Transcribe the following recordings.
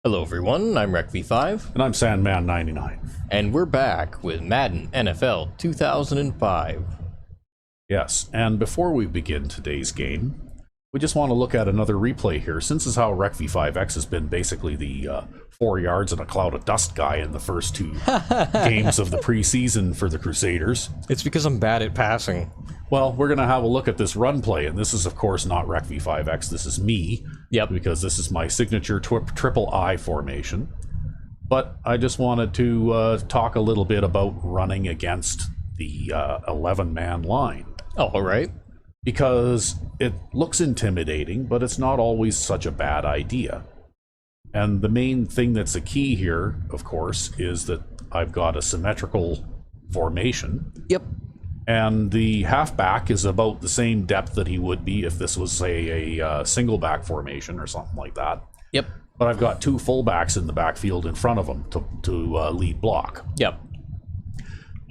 Hello everyone, I'm RecV5, And I'm Sandman99. and we're back with Madden NFL 2005. Yes, and before we begin today's game, we just want to look at another replay here. Since this is how RecV5X has been basically the 4 yards and a cloud of dust guy in the first two games of the preseason for the Crusaders. It's because I'm bad at passing. Well, we're going to have a look at this run play, and this is, of course, not RecV5X. This is me. Yep. Because this is my signature triple I formation. But I just wanted to talk a little bit about running against the 11-man line. Oh, alright. Because it looks intimidating, but it's not always such a bad idea. And the main thing that's a key here, of course, is that I've got a symmetrical formation. Yep. And the halfback is about the same depth that he would be if this was, say, a single back formation or something like that. Yep. But I've got two fullbacks in the backfield in front of him to lead block. Yep.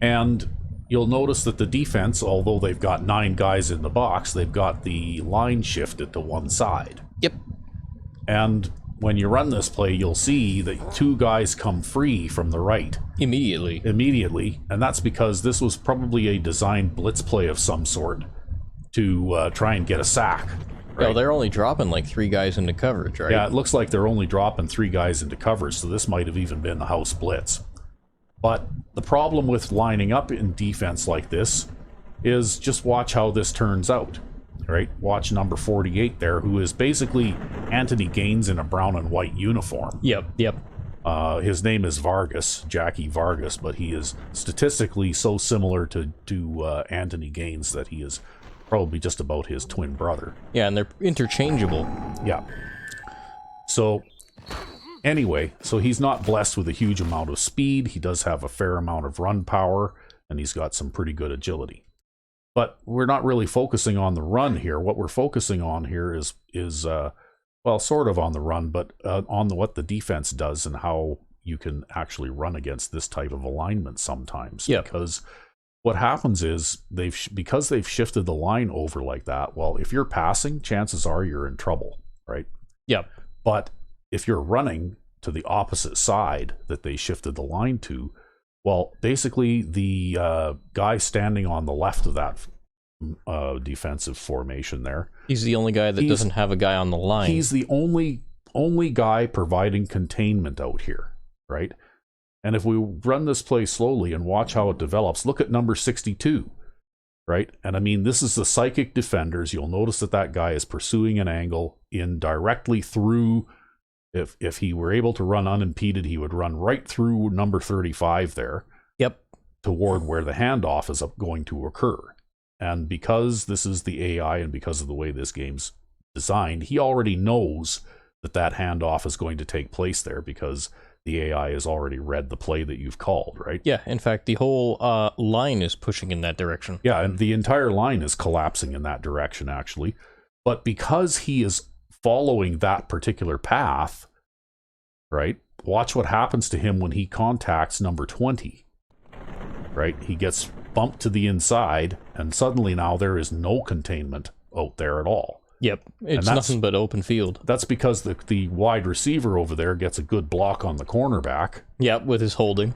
And you'll notice that the defense, although they've got 9 guys in the box, they've got the line shifted to one side. Yep. And when you run this play, you'll see that 2 guys come free from the right. Immediately. And that's because this was probably a designed blitz play of some sort to try and get a sack. Right? Well, they're only dropping like 3 guys into coverage, right? Yeah, it looks like they're only dropping 3 guys into coverage, so this might have even been a house blitz. But the problem with lining up in defense like this is just watch how this turns out, right? Watch number 48 there, who is basically Anthony Gaines in a brown and white uniform. Yep. His name is Vargas, Jackie Vargas, but he is statistically so similar to Anthony Gaines that he is probably just about his twin brother. Yeah, and they're interchangeable. Yeah. So anyway, so he's not blessed with a huge amount of speed. He does have a fair amount of run power, and he's got some pretty good agility. But we're not really focusing on the run here. What we're focusing on here is well, sort of on the run, but on what the defense does and how you can actually run against this type of alignment sometimes. Yeah. Because what happens is because they've shifted the line over like that, well, if you're passing, chances are you're in trouble, right? Yep. But if you're running to the opposite side that they shifted the line to, well, basically the guy standing on the left of that defensive formation there, He's the only guy that doesn't have a guy on the line. He's the only guy providing containment out here, right? And if we run this play slowly and watch how it develops, look at number 62, right? And I mean, this is the psychic defenders. You'll notice that guy is pursuing an angle in directly through. If he were able to run unimpeded, he would run right through number 35 there. Yep. Toward where the handoff is going to occur. And because this is the AI and because of the way this game's designed, he already knows that handoff is going to take place there because the AI has already read the play that you've called, right? Yeah, in fact, the whole line is pushing in that direction. Yeah, and the entire line is collapsing in that direction, actually. But because he is following that particular path, right, watch what happens to him when he contacts number 20, right? He gets bumped to the inside, and suddenly now there is no containment out there at all. Yep, it's nothing but open field. That's because the wide receiver over there gets a good block on the cornerback. Yep, with his holding.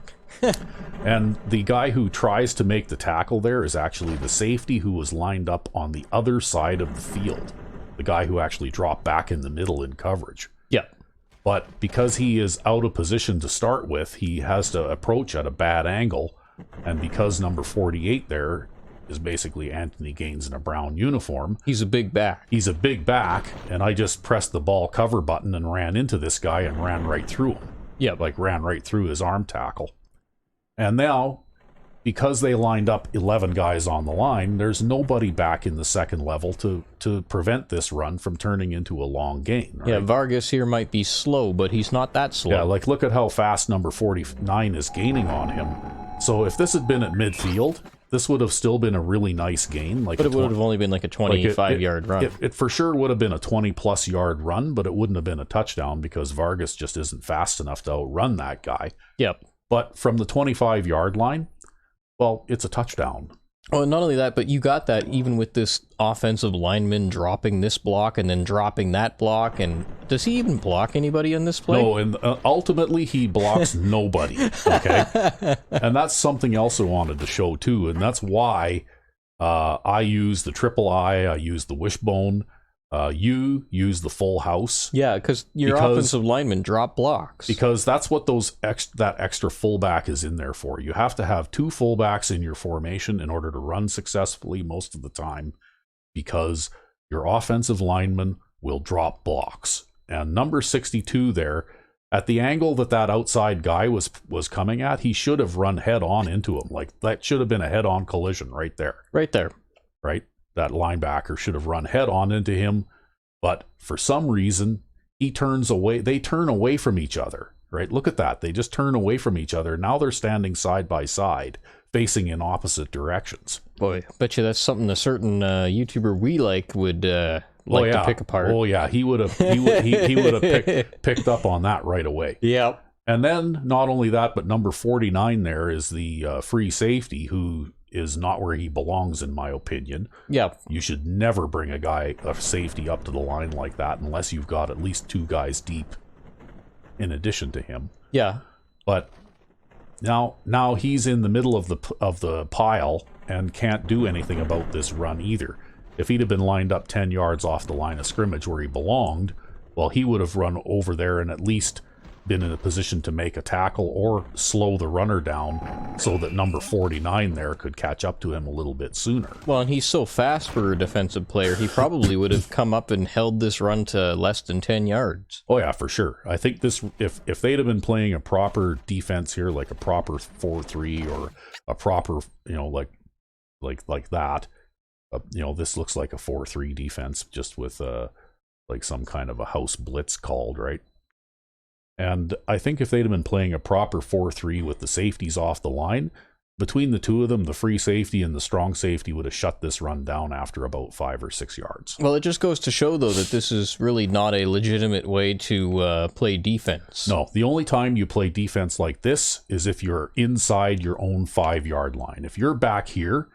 And the guy who tries to make the tackle there is actually the safety who was lined up on the other side of the field. The guy who actually dropped back in the middle in coverage. Yep. But because he is out of position to start with, he has to approach at a bad angle. And because number 48 there is basically Anthony Gaines in a brown uniform. He's a big back. And I just pressed the ball cover button and ran into this guy and ran right through him. Yeah. Like ran right through his arm tackle. And now, because they lined up 11 guys on the line, there's nobody back in the second level to prevent this run from turning into a long gain. Right? Yeah, Vargas here might be slow, but he's not that slow. Yeah, like look at how fast number 49 is gaining on him. So if this had been at midfield, this would have still been a really nice gain. But it would have only been like a 25-yard run. It for sure would have been a 20-plus yard run, but it wouldn't have been a touchdown because Vargas just isn't fast enough to outrun that guy. Yep. But from the 25-yard line, well, it's a touchdown. Oh, and not only that, but you got that even with this offensive lineman dropping this block and then dropping that block. And does he even block anybody on this play? No, and ultimately he blocks nobody. Okay, and that's something else I wanted to show too, and that's why I use the triple I use the wishbone. You use the full house. Yeah, because your offensive linemen drop blocks. Because that's what that extra fullback is in there for. You have to have two fullbacks in your formation in order to run successfully most of the time, because your offensive lineman will drop blocks. And number 62 there, at the angle that outside guy was coming at, he should have run head on into him. Like, that should have been a head-on collision right there. Right there. Right? That linebacker should have run head on into him, but for some reason he turns away. They turn away from each other, right? Look at that. They just turn away from each other. Now they're standing side by side, facing in opposite directions. Boy, bet you that's something a certain YouTuber we like would to pick apart. Oh yeah, he would have picked up on that right away. Yep. And then not only that, but number 49 there is the free safety, who is not where he belongs, in my opinion. Yeah. You should never bring a safety up to the line like that unless you've got at least two guys deep in addition to him. Yeah. But now he's in the middle of the pile and can't do anything about this run either. If he'd have been lined up 10 yards off the line of scrimmage where he belonged, well, he would have run over there and at least been in a position to make a tackle or slow the runner down so that number 49 there could catch up to him a little bit sooner. Well, and he's so fast for a defensive player, he probably would have come up and held this run to less than 10 yards. Oh yeah, for sure. I think this, if they'd have been playing a proper defense here, like a proper 4-3 or a proper, like that, this looks like a 4-3 defense just with like some kind of a house blitz called, right? And I think if they'd have been playing a proper 4-3 with the safeties off the line, between the two of them, the free safety and the strong safety would have shut this run down after about 5 or 6 yards. Well, it just goes to show, though, that this is really not a legitimate way to play defense. No, the only time you play defense like this is if you're inside your own 5-yard line. If you're back here,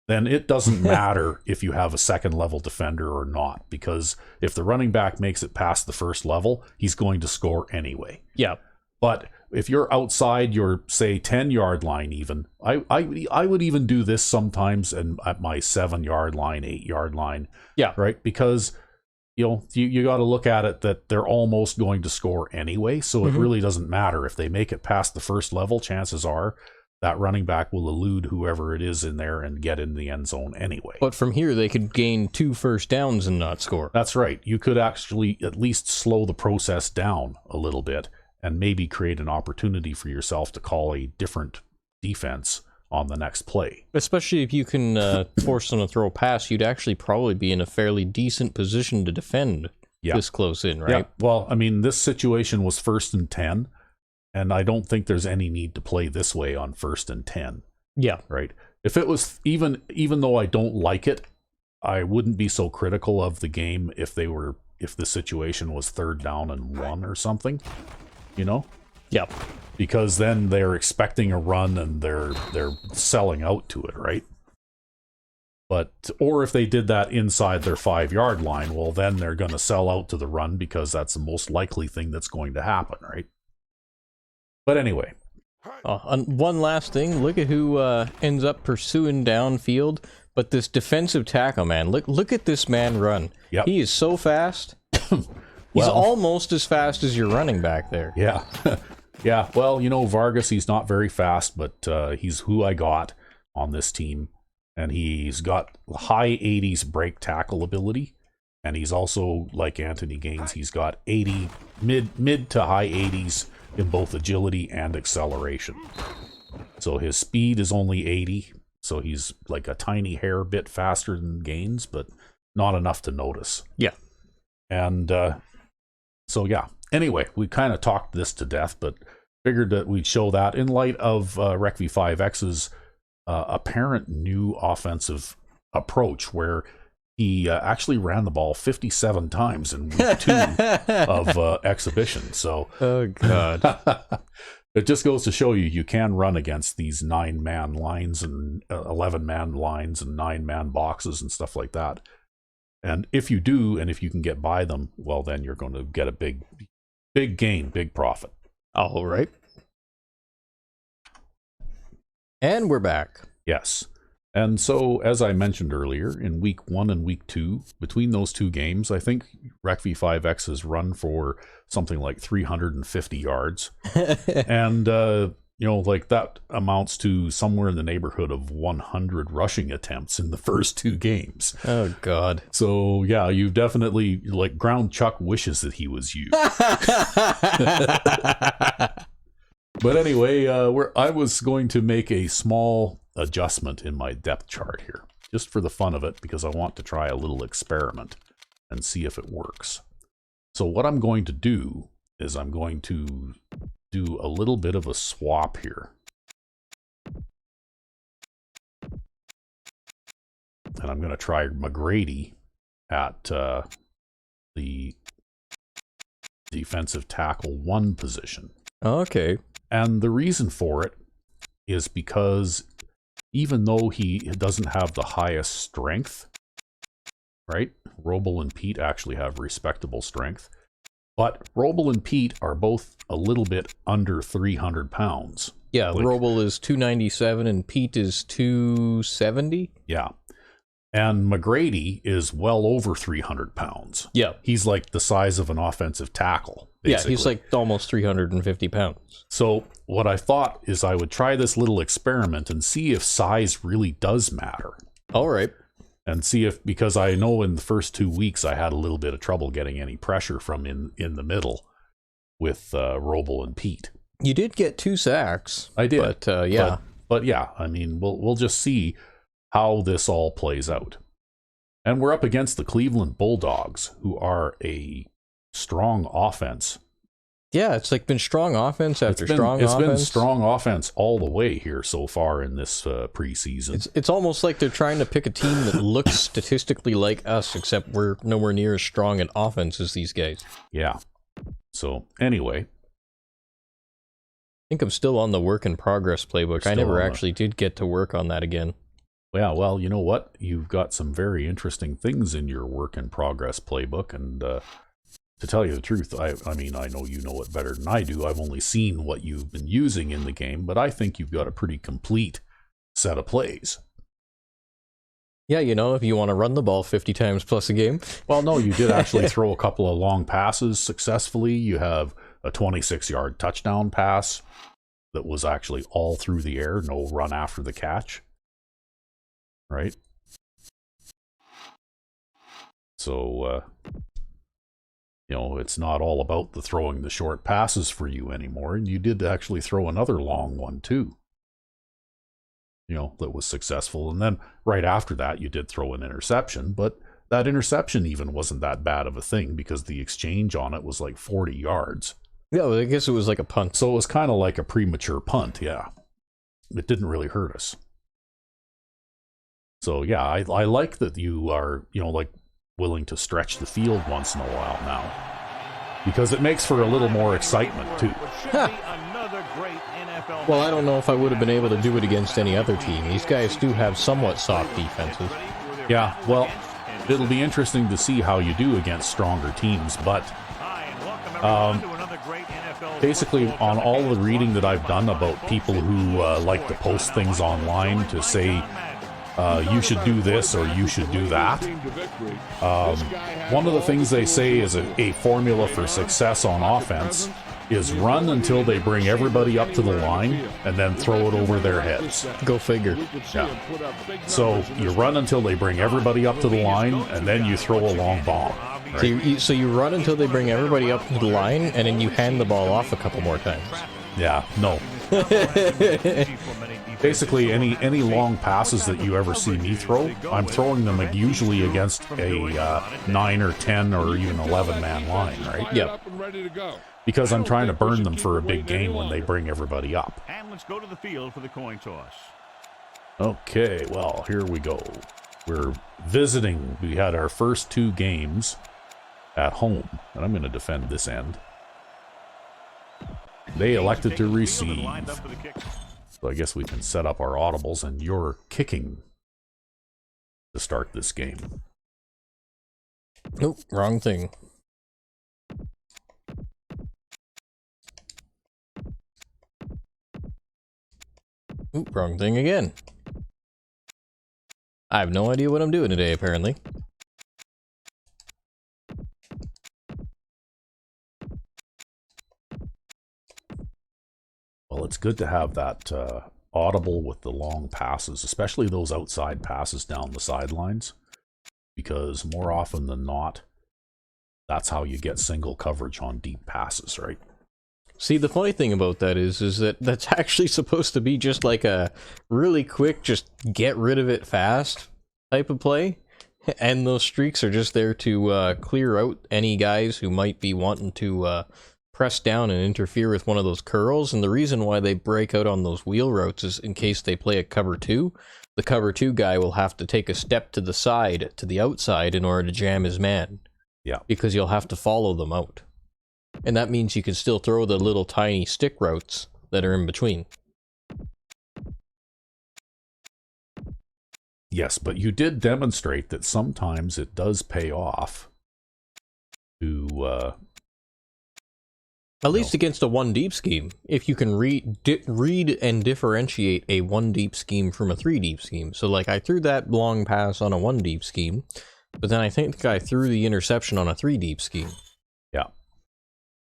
then it doesn't matter if you have a second-level defender or not, because if the running back makes it past the first level, he's going to score anyway. Yeah. But if you're outside your, say, 10-yard line even, I would even do this sometimes at my 7-yard line, 8-yard line. Yeah. Right? Because, you got to look at it that they're almost going to score anyway, so it really doesn't matter. If they make it past the first level, chances are that running back will elude whoever it is in there and get in the end zone anyway. But from here, they could gain 2 first downs and not score. That's right. You could actually at least slow the process down a little bit and maybe create an opportunity for yourself to call a different defense on the next play. Especially if you can force them to throw a pass, you'd actually probably be in a fairly decent position to defend this close in, right? Yeah. Well, I mean, this situation was 1st and 10. And I don't think there's any need to play this way on 1st and 10. Yeah. Right. If it was even though I don't like it, I wouldn't be so critical of the game if the situation was 3rd down and 1 or something, Yeah. Because then they're expecting a run and they're selling out to it, right? Or if they did that inside their 5-yard line, well, then they're going to sell out to the run because that's the most likely thing that's going to happen, right? But anyway. One last thing. Look at who ends up pursuing downfield. But this defensive tackle, man. Look at this man run. Yep. He is so fast. He's almost as fast as your running back there. Yeah. Yeah. Well, Vargas, he's not very fast, but he's who I got on this team. And he's got high 80s break tackle ability. And he's also, like Anthony Gaines, he's got mid to high 80s in both agility and acceleration. So his speed is only 80, so he's like a tiny hair bit faster than Gaines, but not enough to notice. Yeah. And so yeah. Anyway, we kind of talked this to death, but figured that we'd show that in light of Rec V5X's apparent new offensive approach, where he actually ran the ball 57 times in week 2 of exhibition. So, oh god, It just goes to show you can run against these 9-man lines and 11-man lines and 9-man boxes and stuff like that. And if you do, and if you can get by them, well, then you're going to get a big gain, big profit. All right. And we're back. Yes. And so, as I mentioned earlier, in week 1 and week 2, between those two games, I think Rec V5X has run for something like 350 yards. And, like that amounts to somewhere in the neighborhood of 100 rushing attempts in the first 2 games. Oh, God. So, yeah, you definitely, like, Ground Chuck wishes that he was you. But anyway, I was going to make a small adjustment in my depth chart here, just for the fun of it, because I want to try a little experiment and see if it works. So what I'm going to do is I'm going to do a little bit of a swap here. And I'm going to try McGrady at the defensive tackle 1 position. Okay. And the reason for it is because even though he doesn't have the highest strength, right? Roble and Pete actually have respectable strength. But Roble and Pete are both a little bit under 300 pounds. Yeah, like, Roble is 297 and Pete is 270. Yeah. And McGrady is well over 300 pounds. Yeah. He's like the size of an offensive tackle, basically. Yeah, he's like almost 350 pounds. So what I thought is I would try this little experiment and see if size really does matter. All right. And see if, because I know in the first 2 weeks I had a little bit of trouble getting any pressure from in the middle with Roble and Pete. You did get 2 sacks. I did. But yeah. But yeah, I mean, we'll just see how this all plays out. And we're up against the Cleveland Bulldogs, who are a strong offense. Yeah, it's like been strong offense after strong offense. It's been strong offense all the way here so far in this preseason. It's almost like they're trying to pick a team that looks statistically like us, except we're nowhere near as strong in offense as these guys. Yeah. So, anyway. I think I'm still on the work in progress playbook. I never actually did get to work on that again. Yeah, well, you know what? You've got some very interesting things in your work in progress playbook, and to tell you the truth, I mean, I know you know it better than I do. I've only seen what you've been using in the game, but I think you've got a pretty complete set of plays. Yeah, if you want to run the ball 50 times plus a game. Well, no, you did actually throw a couple of long passes successfully. You have a 26-yard touchdown pass that was actually all through the air, no run after the catch. Right? So, it's not all about the throwing the short passes for you anymore. And you did actually throw another long one, too. That was successful. And then right after that, you did throw an interception. But that interception even wasn't that bad of a thing because the exchange on it was like 40 yards. Yeah, well, I guess it was like a punt. So it was kind of like a premature punt, yeah. It didn't really hurt us. So, yeah, I like that you are, willing to stretch the field once in a while now. Because it makes for a little more excitement, too. Huh. Well, I don't know if I would have been able to do it against any other team. These guys do have somewhat soft defenses. Yeah, well, it'll be interesting to see how you do against stronger teams, but basically on all the reading that I've done about people who like to post things online to say, you should do this or you should do that. One of the things they say is a formula for success on offense is run until they bring everybody up to the line and then throw it over their heads. Go figure. Yeah. So you run until they bring everybody up to the line and then you throw a long bomb. Right? So you run until they bring everybody up to the line and then you hand the ball off a couple more times. Yeah, no. Basically, any long passes that you ever see me throw, I'm throwing them usually against a 9 or 10 or even 11-man line, right? Yep. Because I'm trying to burn them for a big game when they bring everybody up. And let's go to the field for the coin toss. Okay, well, here we go. We're visiting. We had our first 2 games at home, and I'm going to defend this end. They elected to Taking the field and receive. lined up for the kick. So I guess we can set up our audibles, and you're kicking to start this game. Nope, wrong thing. Oop, wrong thing again. I have no idea what I'm doing today, apparently. Well, it's good to have that audible with the long passes, especially those outside passes down the sidelines, because more often than not, that's how you get single coverage on deep passes, right? See, the funny thing about that is that that's actually supposed to be just like a really quick, just get rid of it fast type of play. And those streaks are just there to clear out any guys who might be wanting to press down and interfere with one of those curls. And the reason why they break out on those wheel routes is in case they play a cover 2. The cover 2 guy will have to take a step to the side, to the outside, in order to jam his man. Yeah. Because you'll have to follow them out. And that means you can still throw the little tiny stick routes that are in between. Yes, but you did demonstrate that sometimes it does pay off to... At least against a one deep scheme. If you can read and differentiate a one deep scheme from a 3 deep scheme. So like I threw that long pass on a 1 deep scheme, but then I think I threw the interception on a 3 deep scheme. Yeah.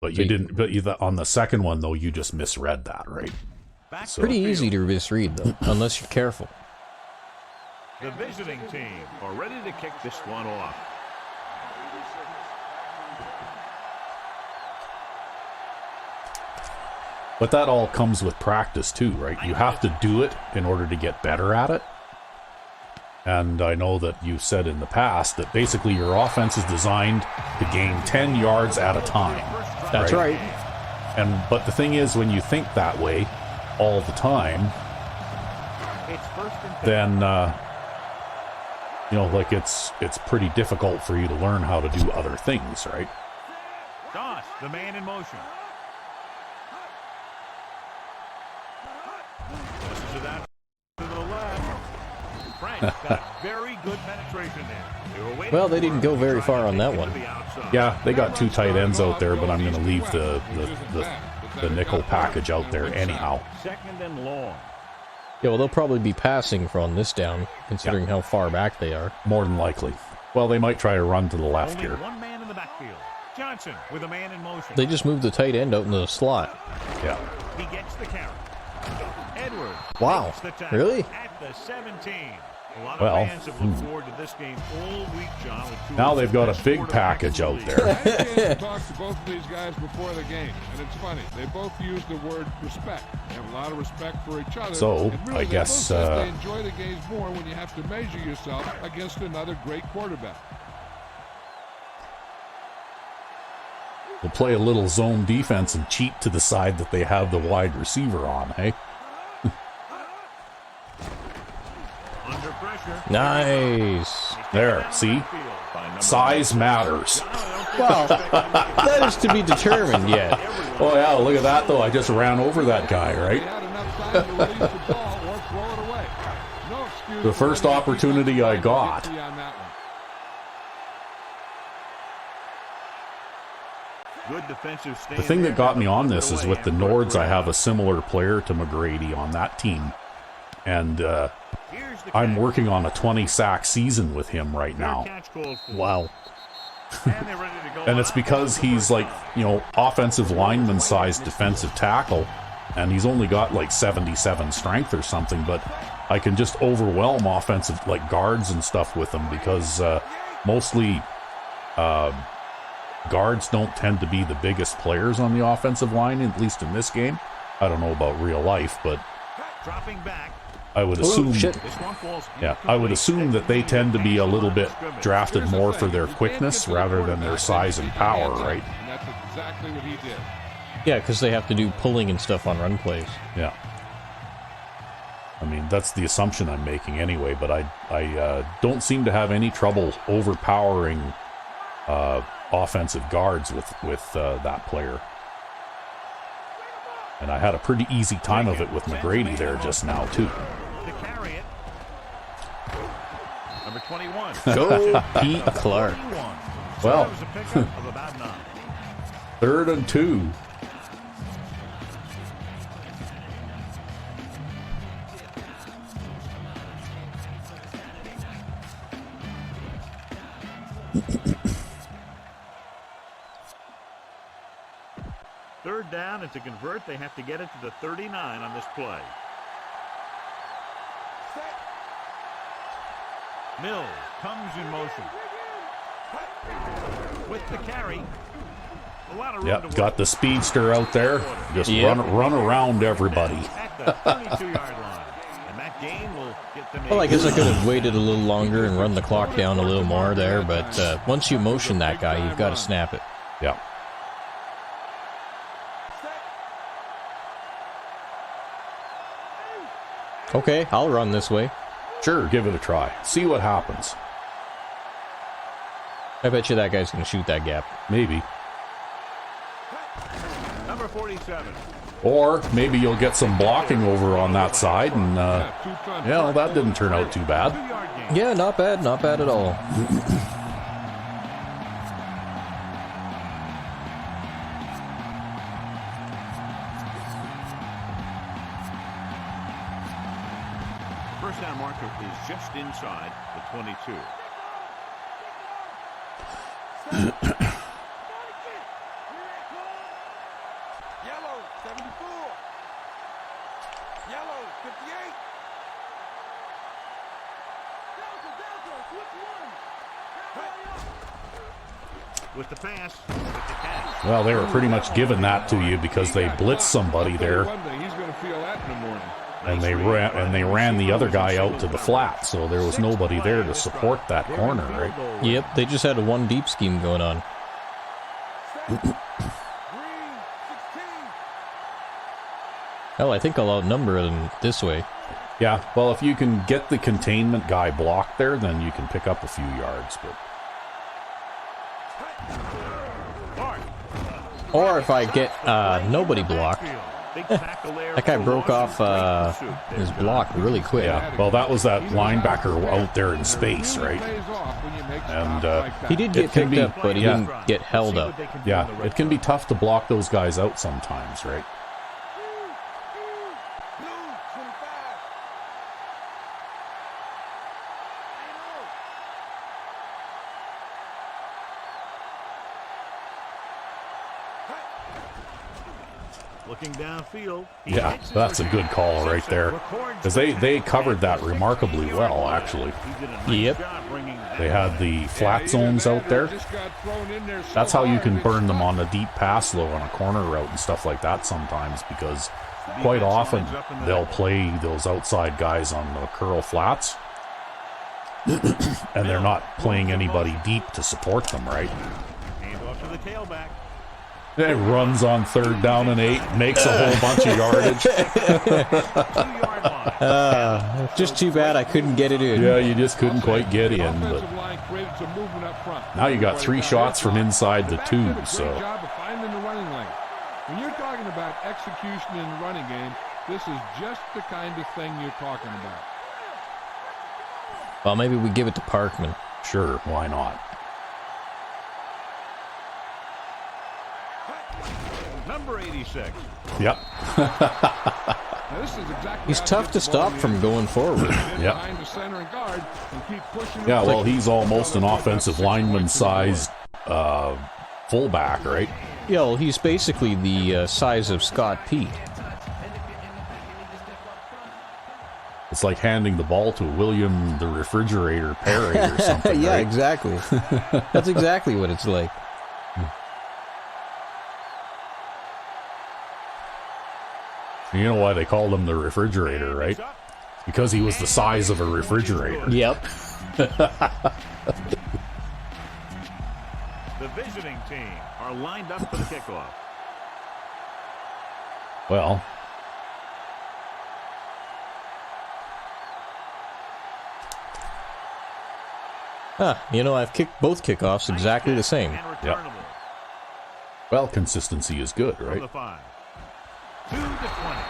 But you didn't. But on the second one, though, you just misread that, right? So, pretty easy to misread, though, unless you're careful. The visiting team are ready to kick this one off. But that all comes with practice, too, right? You have to do it in order to get better at it. And I know that you said in the past that basically your offense is designed to gain 10 yards at a time. That's right. But the thing is, when you think that way all the time, then like it's pretty difficult for you to learn how to do other things, right? Toss, the man in motion. Tosses it out to the left. Frank got very good penetration there. Well, they didn't go very far on that one. Yeah, they got 2 tight ends out there, but I'm going to leave the nickel package out there anyhow. Second and long. Yeah, well, they'll probably be passing from this down, considering how far back they are. More than likely. Well, they might try to run to the left Only here. one man in the backfield. Johnson with a man in motion. They just moved the tight end out into the slot. Yeah. He gets the carry. Edwards. Wow. Really? At the 17. A lot Well, of fans have looked forward to this game all week, John. Now they've got a big package out there. I had a chance to talk to both of these guys before the game, and it's funny. They both use the word respect. They have a lot of respect for each other. So, and really, I they guess, both said they enjoy the games more when you have to measure yourself against another great quarterback. We'll play a little zone defense and cheat to the side that they have the wide receiver on, hey? Under pressure. Nice. There, see? Size matters. Well, that is to be determined yet. Oh, yeah, look at that, though. I just ran over that guy, right? The first opportunity I got. Good defensive stand. The thing that got me on this is with the Nords. Nords, I have a similar player to McGrady on that team. And I'm working on a 20-sack season with him right now. Wow. And it's because he's like, offensive lineman-sized defensive tackle, and he's only got like 77 strength or something, but I can just overwhelm offensive, like guards and stuff with him because mostly guards don't tend to be the biggest players on the offensive line, at least in this game. I don't know about real life, but dropping back. I would assume, I would assume that they tend to be a little bit drafted more for their quickness rather than their size and power, right? And that's exactly what he did. Yeah, because they have to do pulling and stuff on run plays. Yeah. I mean, that's the assumption I'm making anyway, but I don't seem to have any trouble overpowering offensive guards with that player. And I had a pretty easy time of it with McGrady there just now, too. To carry it. Number 21. Go Pete Clark. 41. So Well. that was a pickup of about 9. 3rd and 2. Third down, and to convert, they have to get it to the 39 on this play. Mills comes in motion. With the carry. A lot of room to Yep, work. got the speedster out there. Just Yep. run around everybody. At the 32-yard line. And that gain will get them Well, I guess I could have waited a little longer and run the clock down a little more there, but once you motion that guy, you've got to snap it. Yeah. Okay, I'll run this way. Sure, give it a try. See what happens. I bet you that guy's going to shoot that gap. Maybe. Number 47. Or maybe you'll get some blocking over on that side, and yeah, well, that didn't turn out too bad. 2-yard gain. Yeah, not bad at all. First down marker is just inside the 22. Yellow, 74. Yellow, 58. With the pass, with the catch. Well, they were pretty much giving that to you because they blitzed somebody there, One day he's going to feel that in the morning. and they ran the other guy out to the flat, so there was nobody there to support that corner, right? Yep, they just had a one deep scheme going on. Green, 16. Hell, I think I'll outnumber them this way. Yeah, well, if you can get the containment guy blocked there, then you can pick up a few yards, but Or if I get nobody blocked. That guy broke off his block really quick. yeah, well, that was that linebacker out there in space, right? And He did get It can picked be- up, but he yeah. didn't get held up. yeah, it can be tough to block those guys out sometimes, right? Blue, 25. Looking downfield. Yeah, that's a good call right there. Because they covered that remarkably well, actually. Yep. They had the flat zones out there. That's how you can burn them on a deep pass, though, on a corner route and stuff like that sometimes, because quite often they'll play those outside guys on the curl flats, and they're not playing anybody deep to support them, right? Hand off to the tailback. It runs on 3rd down and 8, makes a whole bunch of yardage. 2-yard line. Just too bad I couldn't get it in. Yeah, you just couldn't quite get in, but Offensive line created some movement up front. now you got 3 shots from inside the 2, Great so job of finding the running lane. When you're talking about execution in the running game, this is just the kind of thing you're talking about. Well, maybe we give it to Parkman. sure, why not? Number 86. Yep. Now, this is exactly He's how tough get to the ball stop in from the going forward. end, Yep. behind the center and guard, and keep pushing Yeah, it. well, he's almost an offensive lineman-sized fullback, right? Yeah, well, he's basically the size of Scott Pete. It's like handing the ball to William the Refrigerator Perry or something, Yeah, right? exactly. That's exactly what it's like. You know why they called him the Refrigerator, right? Because he was the size of a refrigerator. Yep. The visiting team are lined up for the kickoff. Well, You know, I've kicked both kickoffs exactly the same. And returnable well, consistency is good, from right? the 5. to the 20.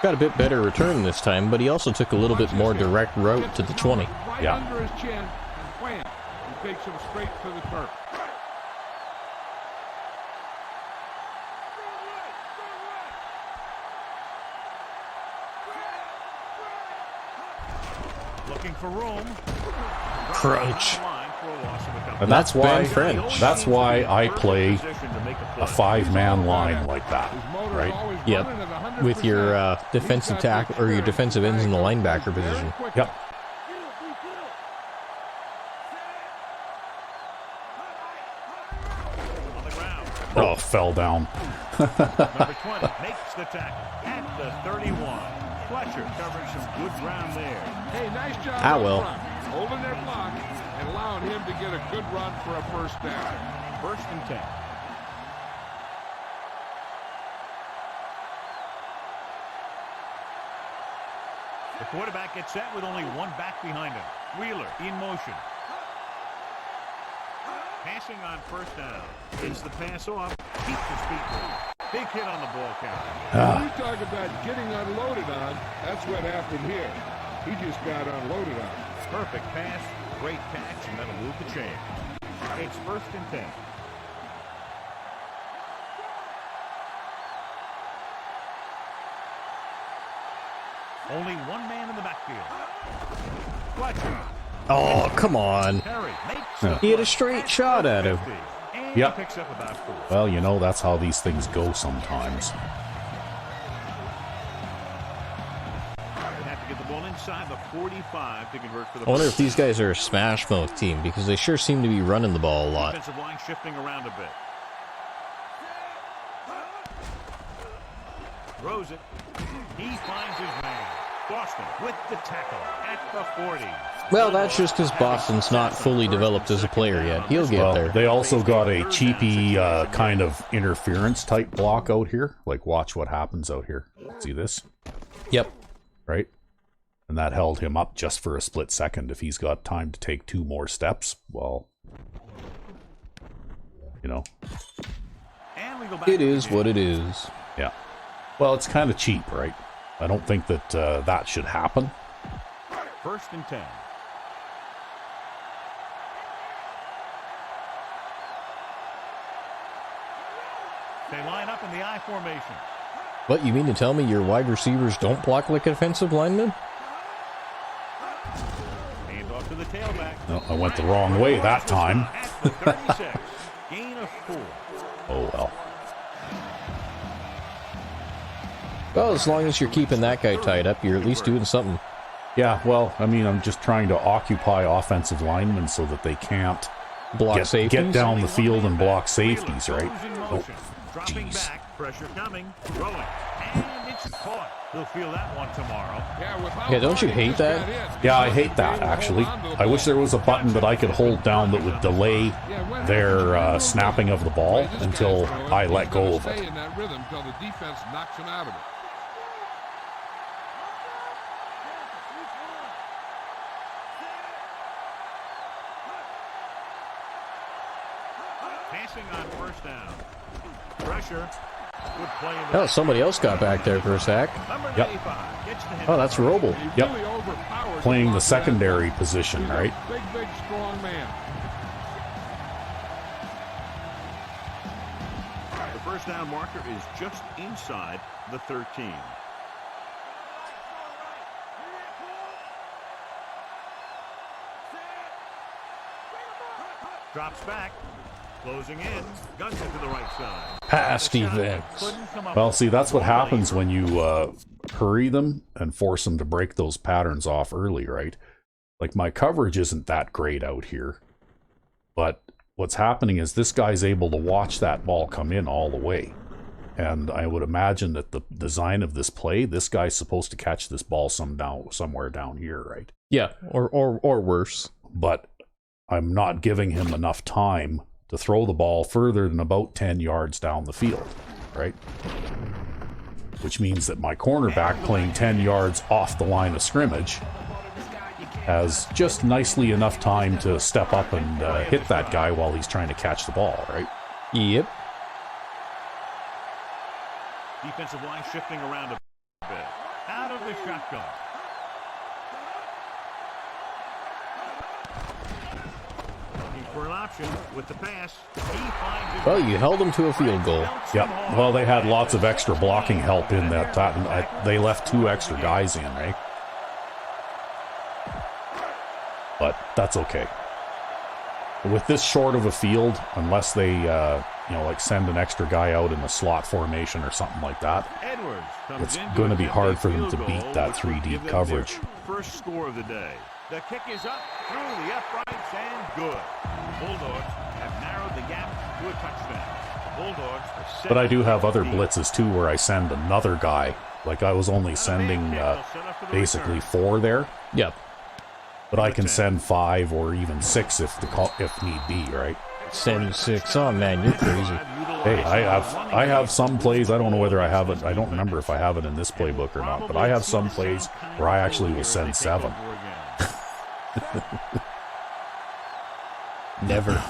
Got a bit better return this time, but he also took a little bit more direct route to the 20. Right Yeah. under his chin and wham, he takes him straight to the turf. Looking for room. Crunch. And that's why Ben French. that's why I play a 5-man line like that, His motor right? is always Yep. running at 100%. With your defensive He's got tackle or your the defensive ends in the very linebacker position. quick. Yep. On the ground. Oh, fell down. Number 20 makes the tackle at the 31. Fletcher covering some good ground there. Hey, nice job Ah, up well. front, holding their block and allowing him to get a good run for a first down. First and 10. The quarterback gets set with only one back behind him. Wheeler in motion. Passing on first down. Gets the pass off. Keeps his feet moving. Big hit on the ball count. When you talk about getting unloaded on, that's what happened here. He just got unloaded on. Perfect pass. Great catch, and that'll move the chain. It's first and 10. Only one man in the backfield. Fletcher. Oh, come on. Perry makes Yeah. He had a straight shot at him. And Yep. he picks up about 4. Well, you know, that's how these things go sometimes. They have to get the ball inside the 45 to convert for the I wonder if these guys are a smash mouth team because they sure seem to be running the ball a lot. defensive line shifting around a bit. Throws it. He finds his man. Boston with the tackle at the 40. Well, that's just because Boston's not fully developed as a player yet. He'll get Well, there. they also got a cheapy kind of interference type block out here. Like, watch what happens out here. See this? Yep. Right? And that held him up just for a split second. If he's got time to take 2 more steps, well, you know, And we go back It to the is game. what it is. yeah. Well, it's kind of cheap, right? I don't think that that should happen. First and 10. They line up in the I formation. What, you mean to tell me your wide receivers don't block like offensive linemen? Hand off to the tailback. No, I went the wrong way that time. At the 36. Gain of 4. Oh, well. Well, as long as you're keeping that guy tied up, you're at least doing something. Yeah, well, I mean, I'm just trying to occupy offensive linemen so that they can't Block get safeties. down the field and block safeties, right? Goes in Oh, motion. Dropping jeez. back. Pressure coming. Throwing. And it's caught. He'll feel that one tomorrow. Yeah, don't you hate that? Yeah, I hate that, actually. I wish there was a button that I could hold down that would delay their snapping of the ball until I let go of Stay it. in that rhythm until the defense knocks him out of it. Passing on first down. Pressure. Good play in the Oh, somebody else got back there for a sack. Number Yep. 95 gets the hit. Oh, that's Roble. He Yep. really overpowered Playing the block secondary man. position, He's a right? Big, strong man. The first down marker is just inside the 13. Drops back. Closing in. Guns it to the right side. Pass The shot defense. couldn't come up Well, with see, that's what it. happens when you hurry them and force them to break those patterns off early, right? Like, my coverage isn't that great out here. But what's happening is this guy's able to watch that ball come in all the way. And I would imagine that the design of this play, this guy's supposed to catch this ball somewhere down here, right? Yeah, or worse. But I'm not giving him enough time to throw the ball further than about 10 yards down the field, right? Which means that my cornerback playing 10 yards off the line of scrimmage has just nicely enough time to step up and hit that guy while he's trying to catch the ball, right? Yep. Defensive line shifting around a bit. Out of the shotgun. Looking for an option with the pass. He finds it. Well, you held them to a field goal. Yep. Well, they had lots of extra blocking help in that time. They left 2 extra guys in, right? But that's okay. With this short of a field, unless they, like send an extra guy out in the slot formation or something like that, it's going to be hard for them to beat that 3D coverage. First score of the day. The kick is up through the uprights and good. Bulldogs have narrowed the gap to a touchdown. Bulldogs are But I do have other blitzes too where I send another guy. Like I was only sending basically 4 there. Yep. But I can send 5 or even 6 if need be, right? Send 6. Oh man, you're crazy. Hey, I have some plays. I don't know whether I have it. I don't remember if I have it in this playbook or not. But I have some plays where I actually will send 7. Never.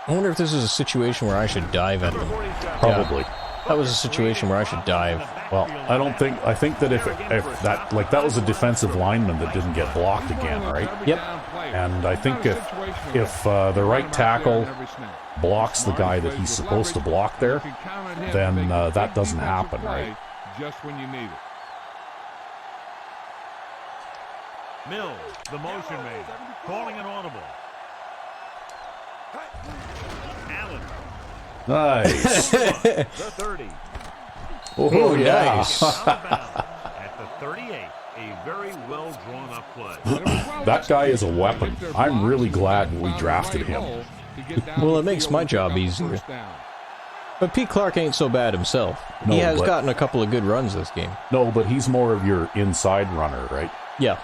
I wonder if this is a situation where I should dive at them. Probably. Yeah, that was a situation where I should dive. Well, I think that if that, like, that was a defensive lineman that didn't get blocked again, right? Yep. And I think if the right tackle blocks the guy that he's supposed to block there, then that doesn't happen, right? Just when you need it. Mills, the motion man, calling an audible. Allen. Nice. The 30. Oh, yeah. Nice. At the 38, a very well drawn up play. That guy is a weapon. I'm really glad we drafted him. Well, it makes my job easier. But Pete Clark ain't so bad himself. No, he has but- gotten a couple of good runs this game. No, but he's more of your inside runner, right? Yeah.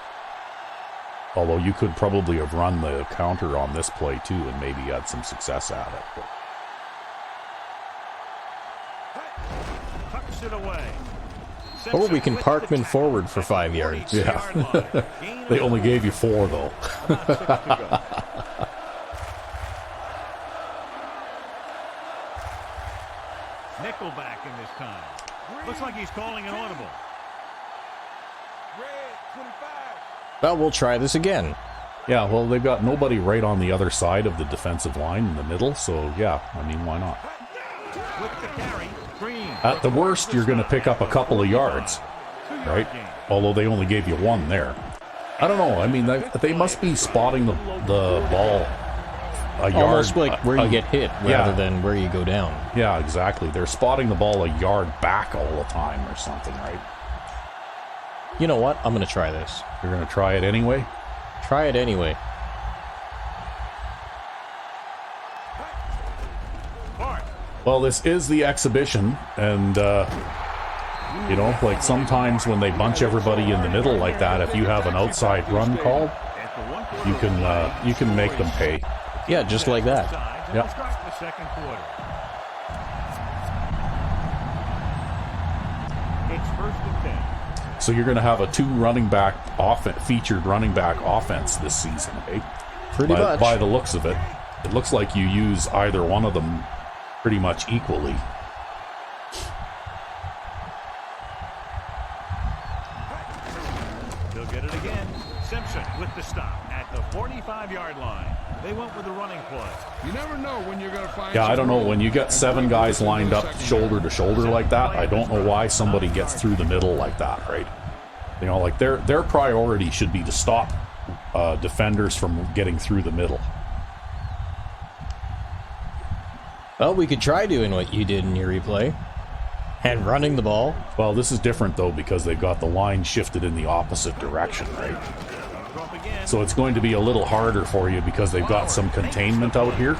Although you could probably have run the counter on this play too and maybe had some success at it. But Tucks it away. Or we can Parkman forward for 5 yards. yeah. They only gave you 4 though. Nickelback in this time. Looks like he's calling an audible. Well, we'll try this again. Yeah, well, they've got nobody right on the other side of the defensive line in the middle, so yeah, I mean, why not? With the carry, Green. At the worst, you're going to pick up a couple of yards, right? Although they only gave you 1 there. I don't know. I mean, they must be spotting the ball a yard. Almost like where you get hit rather than where you go down. Yeah, exactly. They're spotting the ball a yard back all the time or something, right? You know what? I'm going to try this. You're going to try it anyway? Try it anyway. Well, this is the exhibition, and, like sometimes when they bunch everybody in the middle like that, if you have an outside run call, you can make them pay. Yeah, just like that. Yep. It's first and 10. So you're going to have a 2 featured running back offense this season, eh? Pretty much. By the looks of it. It looks like you use either one of them pretty much equally. They'll get it again. Simpson with the stop at the 45-yard line. They went with the running play. You never know when you're going to find. Yeah, I don't know. When you got 7 guys lined up shoulder to shoulder like that, I don't know why somebody gets through the middle like that, right? You know, like their priority should be to stop defenders from getting through the middle. Well, we could try doing what you did in your replay. And running the ball. Well, this is different, though, because they've got the line shifted in the opposite direction, right? So it's going to be a little harder for you because they've got some containment out here.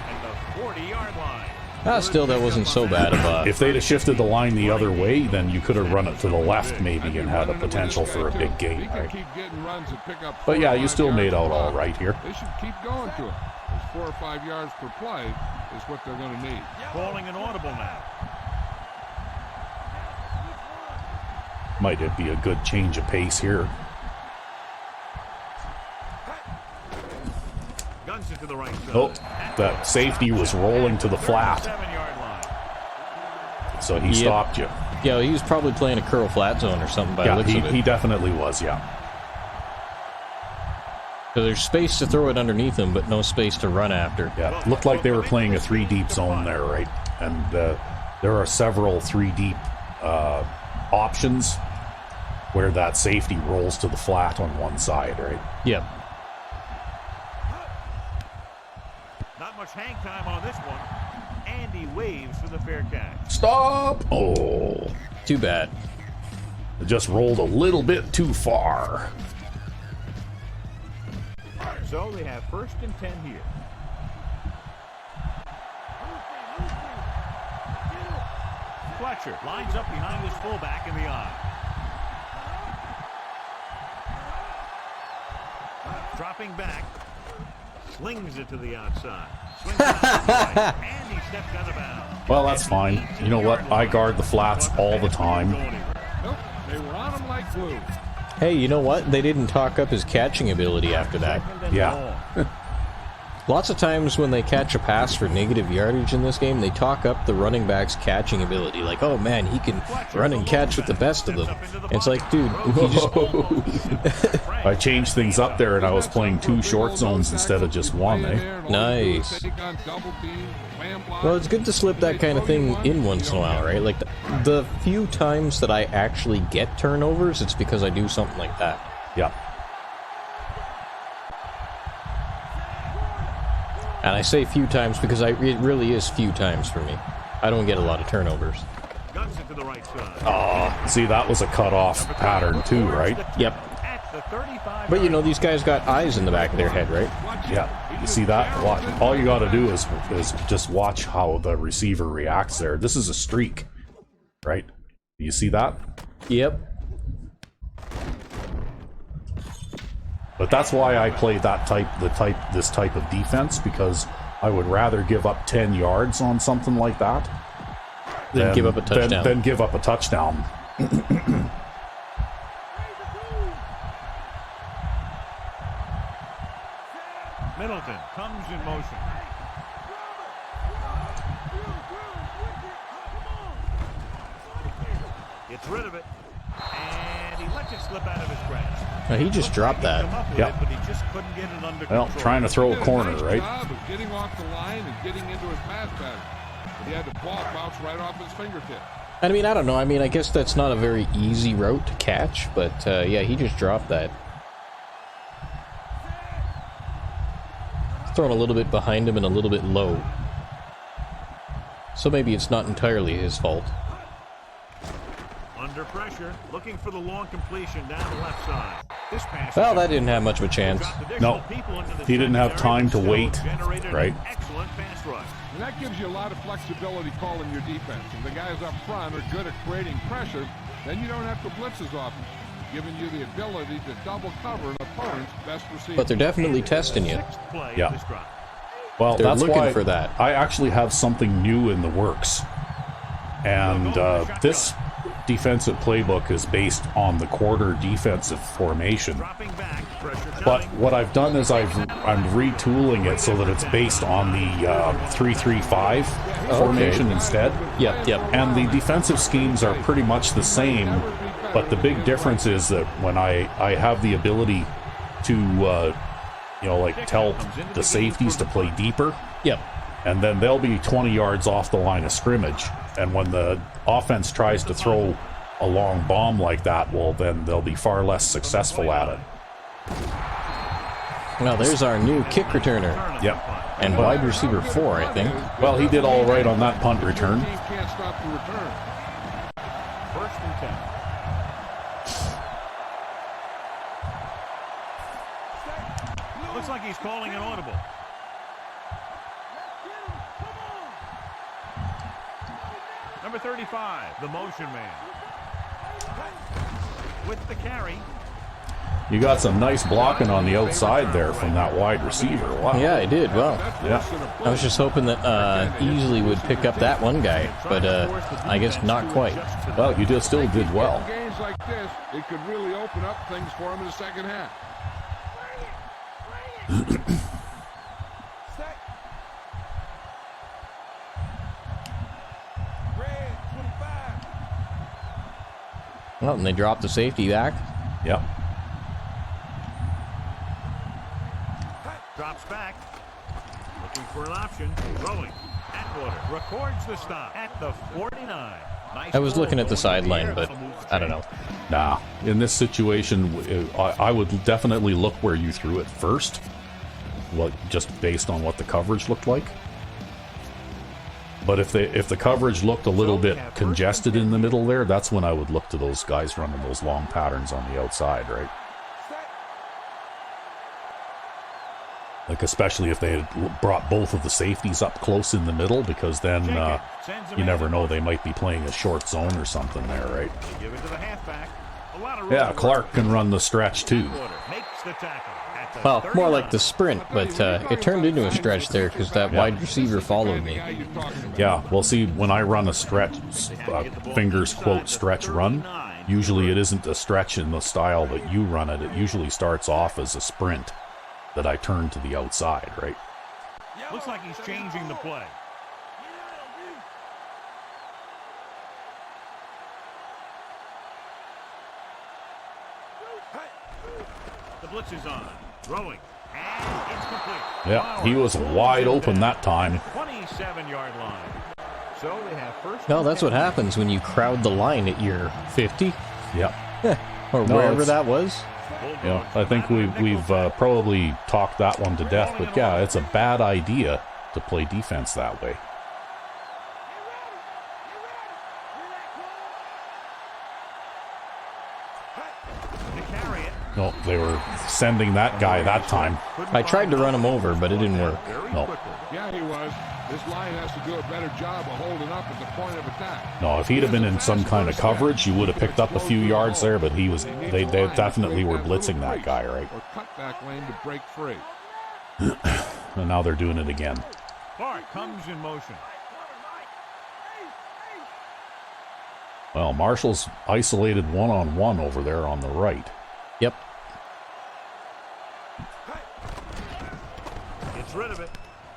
Still, that wasn't so bad of a... If they'd have shifted the line the other way, then you could have run it to the left maybe and had a potential for a big gain, right? But yeah, you still made out all right here. They should keep going to it. There's 4 or 5 yards per play is what they're going to need. Calling an audible now. Might it be a good change of pace here. Guns into the right zone. Oh, that safety was rolling to the flat, 7-yard line. so he stopped you. Yeah, he was probably playing a curl flat zone or something by the Yeah, looks of it. he definitely was, yeah. So there's space to throw it underneath him, but no space to run after. Yeah, it looked like they were playing a 3-deep zone there, right? And there are several 3-deep options where that safety rolls to the flat on one side, right? Yep. Not much hang time on this one. Andy waves for the fair catch. Stop! Oh, Too bad. it just rolled a little bit too far. So they have 1st and 10 here. Fletcher lines up behind his fullback in the eye. Dropping back. Slings it to the outside. Swings it out to the right, and he steps out of bounds. Well, that's fine. You know what? I guard the flats all the time. Nope, they were on him like glue. Hey, you know what? They didn't talk up his catching ability after that. Yeah. Lots of times when they catch a pass for negative yardage in this game, they talk up the running back's catching ability. Like, oh man, he can run and catch with the best of them. It's like, dude, he just... I changed things up there, and I was playing 2 short zones instead of just 1, eh? Nice. Well, it's good to slip that kind of thing in once in a while, right? Like, the few times that I actually get turnovers, it's because I do something like that. Yeah. And I say few times because it really is few times for me. I don't get a lot of turnovers. Guns it to the right side. See, that was a cutoff pattern too, right? Yep. At the 35. But you know, these guys got eyes in the back of their head, right? Yeah. You see that? All you got to do is just watch how the receiver reacts there. This is a streak, right? You see that? Yep. But that's why I play this type of defense, because I would rather give up 10 yards on something like that Then give up a touchdown. Then give up a touchdown. Middleton comes in motion. Gets rid of it. And he lets it slip out of his grasp. Now, he just dropped that. Yep. But he just couldn't get it under Well, control. trying to throw a corner, Nice right? job of getting off the line and getting into his pass pattern. But he had the ball bounce right off his fingertip. I mean, I don't know. I mean, I guess that's not a very easy route to catch, but yeah, he just dropped that. Thrown a little bit behind him and a little bit low. So maybe it's not entirely his fault. Under pressure, looking for the long completion down the left side. This pass. Well, that didn't have much of a chance. No, he didn't have time to wait, right? Excellent pass rush. And that gives you a lot of flexibility calling your defense. If the guys up front are good at creating pressure, then you don't have to blitz as often, giving you the ability to double cover an opponent's best receiver. But they're definitely testing you. Sixth play Yeah. of this drive. Well, They're that's looking why for that. I actually have something new in the works. And this defensive playbook is based on the quarter defensive formation. Dropping back, pressure But coming. what I've done is I'm retooling it so that it's based on the 3-3-5 formation instead. Yep, yep. And the defensive schemes are pretty much the same, but the big difference is that when I have the ability to, tell the safeties to play deeper, Yep. and then they'll be 20 yards off the line of scrimmage. And when the offense tries to throw a long bomb like that, well, then they'll be far less successful at it. Well, there's our new kick returner. Yep. And wide receiver 4, I think. Well, he did all right on that punt return. The team can't stop the return. 1st and 10. Looks like he's calling an audible. Number 35, the motion man. With the carry. You got some nice blocking on the outside there from that wide receiver. Wow. Yeah, I did. Well, Yeah. I was just hoping that Easley would pick up that one guy, but I guess not quite. Well, you still did well. Games like this, it could really open up things for him in the second half. Well, and they dropped the safety back. Yep. Drops back. Looking for an option. Throwing. Atwater records the stop at the 49. Nice. I was looking at the sideline, but I don't know. Nah. In this situation, I would definitely look where you threw it first. Well, just based on what the coverage looked like. But if the coverage looked a little bit congested in the middle there, that's when I would look to those guys running those long patterns on the outside, right? Like, especially if they had brought both of the safeties up close in the middle, because then you never know, they might be playing a short zone or something there, right? Give it to the halfback. A lot of Yeah, Clark can run the stretch too. Makes the tackle at the Well, more 39. like the sprint, but it turned into a stretch there because that wide receiver followed me. Yeah, well, see, when I run a stretch, fingers quote, stretch run, usually it isn't a stretch in the style that you run it. It usually starts off as a sprint that I turn to the outside, right? Looks like he's changing the play. The blitz is on. Throwing. And it's complete. Yeah, he was wide open that time. 27-yard line. So they have first. Well, that's what happens when you crowd the line at your 50. Yep. Or No, wherever it's- that was. Yeah, I think we've probably talked that one to death, but yeah, it's a bad idea to play defense that way. No, they were sending that guy that time. I tried to run him over, but it didn't work. No. Yeah, he was. This line has to do a better job of holding up at the point of attack. No, if he'd have been in some kind of coverage, you would have picked up a few yards there, but they definitely were blitzing that guy, right? Or cutback lane to break free. And now they're doing it again. Clark comes in motion. Well, Marshall's isolated one-on-one over there on the right. Yep. Gets rid of it.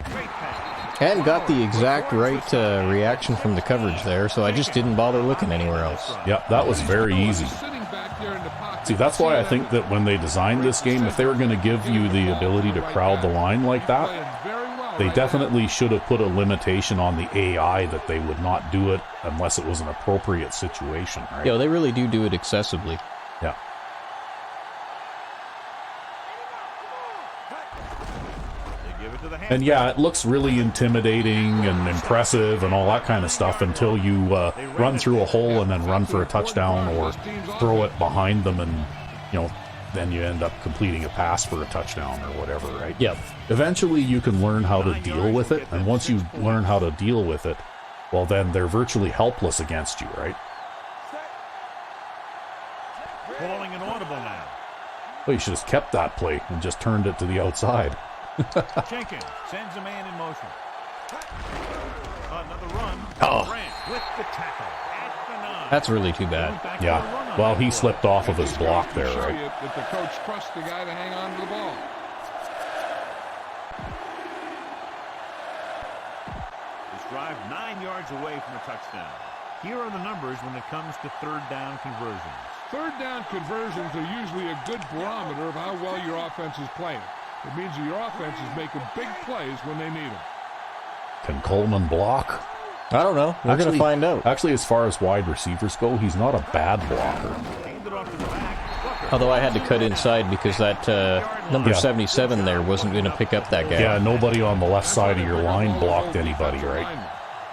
Great pass. And got the exact right reaction from the coverage there, so I just didn't bother looking anywhere else. Yep, that was very easy. Sitting back there in the pocket. See, that's why I think that when they designed this game, if they were going to give you the ability to crowd the line like that, they definitely should have put a limitation on the AI that they would not do it unless it was an appropriate situation, right? Yo, they really do it excessively. Yeah. They give it to the And yeah, it looks really intimidating and impressive and all that kind of stuff until you run through a hole and then run for a touchdown or throw it behind them and, then you end up completing a pass for a touchdown or whatever, right? Yep. Eventually you can learn how to deal with it, and once you learn how to deal with it, well, then they're virtually helpless against you, right? Calling an audible now. Well, you should have kept that play and just turned it to the outside. Jenkins sends a man in motion. Another run. Oh. Grant with the tackle at the 9. That's really too bad. Back to the run Yeah. on Well, that he play. slipped off of his block there, Show right? you that the coach trusts the guy to hang on to the ball. This drive 9 yards away from a touchdown. Here are the numbers when it comes to third down conversions. Third down conversions are usually a good barometer of how well your offense is playing. It means that your offense is making big plays when they need them. Can Coleman block? I don't know. We're going to find out. Actually, as far as wide receivers go, he's not a bad blocker. Hand it off to the back. Booker. Although I had to cut inside because that number Yeah. 77 there wasn't going to pick up that guy. Yeah, nobody on the left side of your line blocked anybody, right?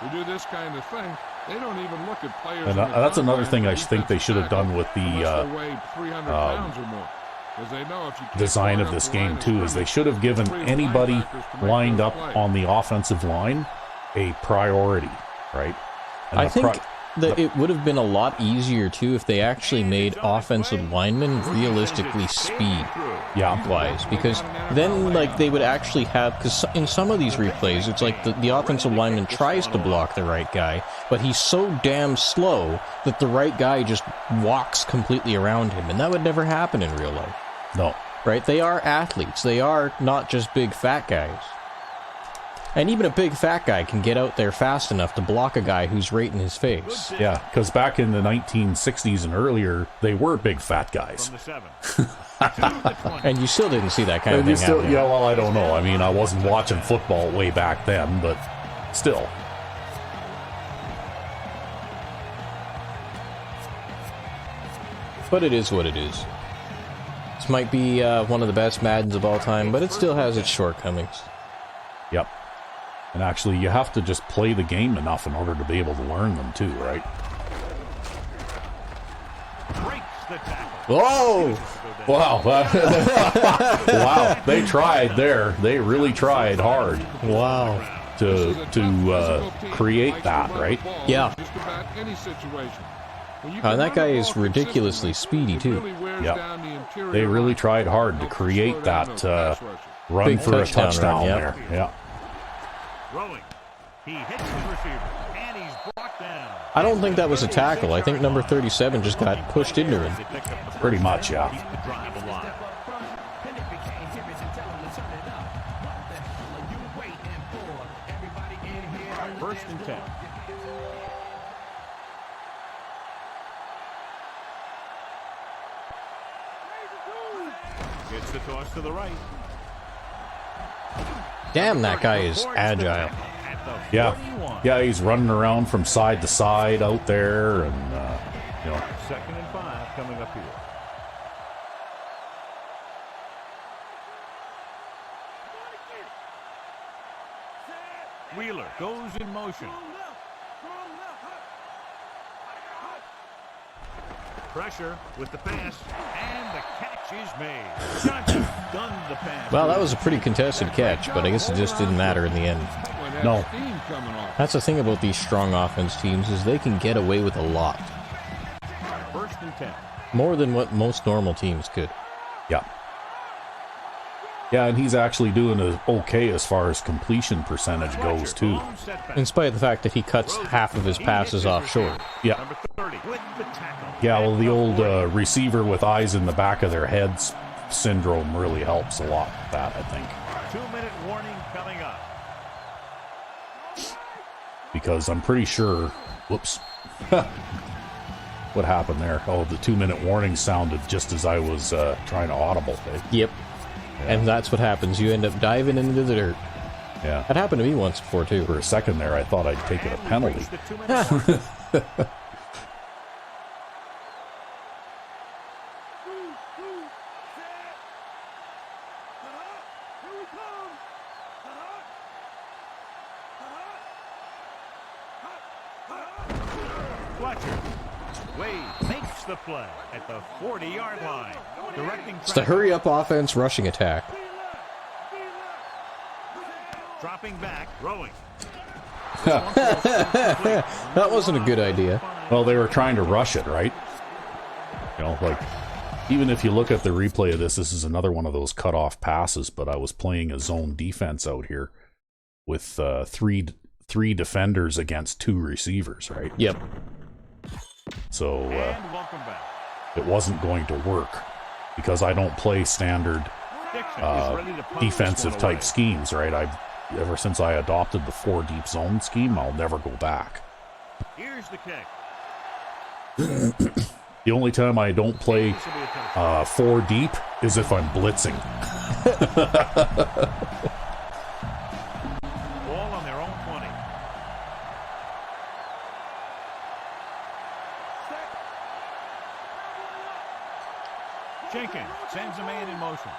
To do this kind of thing, they don't even look at players. And in the that's another combine thing I as think they should have done with the unless they weigh 300 pounds or more. 'Cause they know if you keep design going of up this the game line too, is they should have given three anybody linebackers to make lined those up plays. on the offensive line a priority, right? And I the think that it would have been a lot easier too if they actually made offensive linemen realistically speed yeah, wise, because then like they would actually have, because in some of these replays it's like the offensive lineman tries to block the right guy, but he's so damn slow that the right guy just walks completely around him, and that would never happen in real life, no. right? They are athletes. They are not just big fat guys. And even a big fat guy can get out there fast enough to block a guy who's right in his face. Yeah, because back in the 1960s and earlier, they were big fat guys. From the 7. And you still didn't see that kind of And you thing still, happening. yeah, well, I don't know. I mean, I wasn't watching football way back then, but still. But it is what it is. This might be one of the best Maddens of all time, but it still has its shortcomings. Yep. And actually, you have to just play the game enough in order to be able to learn them too, right? Breaks the tackle. Whoa! Wow. Wow. They tried there. They really tried hard Wow. to create that, right? Yeah. Just about any situation. And that guy is ridiculously speedy, too. Yep. They really tried hard to create that run Big for a touchdown touchdown run, yeah. there. Yeah. Throwing. He hits his receiver, and he's brought down. I don't think that was a tackle. I think number 37 just got pushed into him. Pretty much, yeah. Keep the drive alive. First and 10. Gets the toss to the right. Damn, that guy is agile. At the Yeah. 41. Yeah, he's running around from side to side out there, and, you know. 2nd and 5 coming up here. Wheeler goes in motion. Pressure with the pass, and the catch is made. Johnson gunned the pass. Well, that was a pretty contested catch, but I guess it just didn't matter in the end. No. That's the thing about these strong offense teams is they can get away with a lot. 1st and 10. More than what most normal teams could. Yeah. Yeah, and he's actually doing okay as far as completion percentage goes, too. Long setback. In spite of the fact that he cuts half of his passes off short. Yeah. Number 30 with the tackle. Yeah, well, the old receiver with eyes in the back of their heads syndrome really helps a lot with that, I think. 2-minute warning coming up. Because I'm pretty sure... Whoops. What happened there? Oh, the 2-minute warning sounded just as I was trying to audible. Eh? Yep. And that's what happens. You end up diving into the dirt. Yeah. That happened to me once before, too. For a second there, I thought I'd taken a penalty. The 2-minute warning. Fletcher. Wade makes the play at the 40-yard line. Directing It's the hurry-up offense rushing attack. dropping back, throwing. That wasn't a good idea. Well, they were trying to rush it, right? You know, like, even if you look at the replay of this is another one of those cut-off passes, but I was playing a zone defense out here with three defenders against 2 receivers, right? Yep. So And welcome back. it wasn't going to work because I don't play standard Dixon is ready to put this defensive one type away. schemes, right? Ever since I adopted the 4 deep zone scheme, I'll never go back. Here's the kick. The only time I don't play This will be a touchdown. 4 deep is if I'm blitzing. Ball on their own 20. Jenkins sends a man in motion.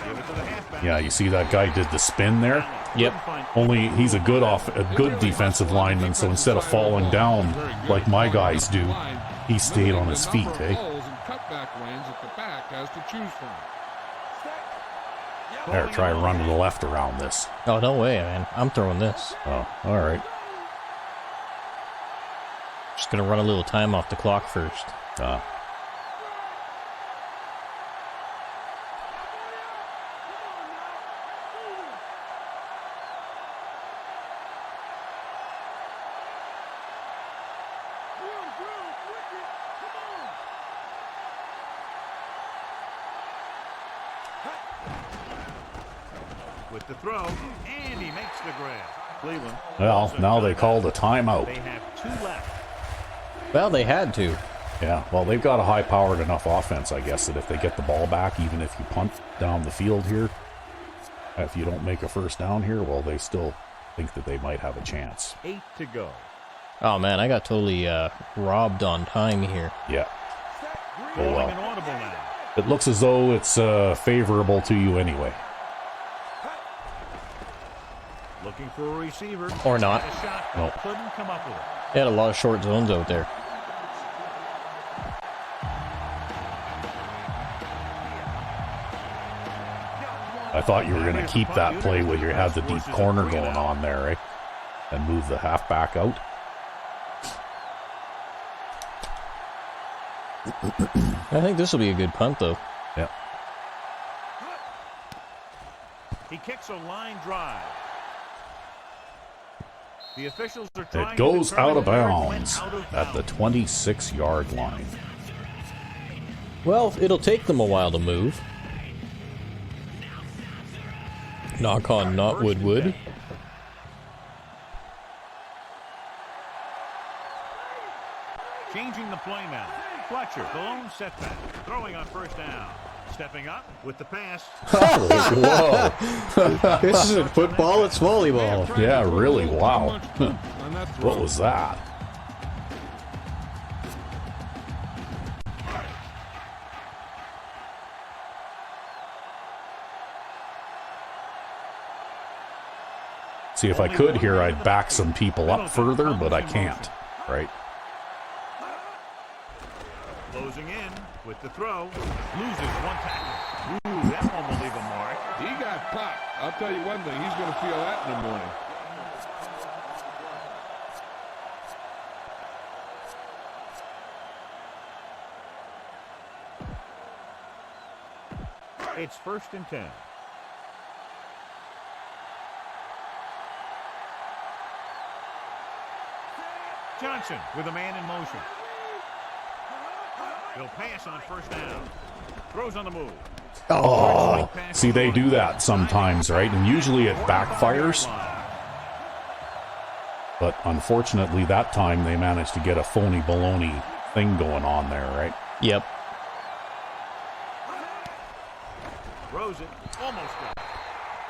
Give it to the halfback. Yeah, you see that guy did the spin there? Yep. Only he's a good defensive lineman, so instead of falling down like my guys do, he stayed on his feet, eh? There, try a run to the left around this. Oh, no way, man. I'm throwing this. Oh, all right. Just gonna run a little time off the clock first. with the throw, and he makes the grab. Cleveland. Well, now they called a timeout. They have 2 left. Well, they had to. Yeah, well, they've got a high-powered enough offense, I guess, that if they get the ball back, even if you punt down the field here, if you don't make a first down here, well, they still think that they might have a chance. 8 to go. Oh man, I got totally robbed on time here. Yeah. Oh Calling well. an audible now. It looks as though it's favorable to you anyway. Looking for a receiver. Or not. Had a shot, but No. couldn't come up with it. They had a lot of short zones out there. I thought you were going to keep that play where you had the deep corner going on there, right? And move the halfback out. I think this will be a good punt, though. Yeah. He kicks a line drive. The officials are trying It goes to determine out of where it bounds went out of at the bounds. 26-yard line. Well, it'll take them a while to move. Knock on not wood wood. Changing the play now. Fletcher, the lone setback. Throwing on first down. Stepping up with the pass. Whoa. This isn't football, it's volleyball. Yeah, really, wow. On that throw. What was that? See, if I could here, I'd back some people up further, but I can't, right? Closing in with the throw. Loses one tackle. Ooh, that one will leave a mark. He got popped. I'll tell you one thing, he's going to feel that in the morning. It's 1st and 10. Johnson with a man in motion. He'll pass on first down. Throws on the move. Oh, see, they do that sometimes, right? And usually it backfires. But unfortunately, that time they managed to get a phony baloney thing going on there, right? Yep. Throws it. Almost got it.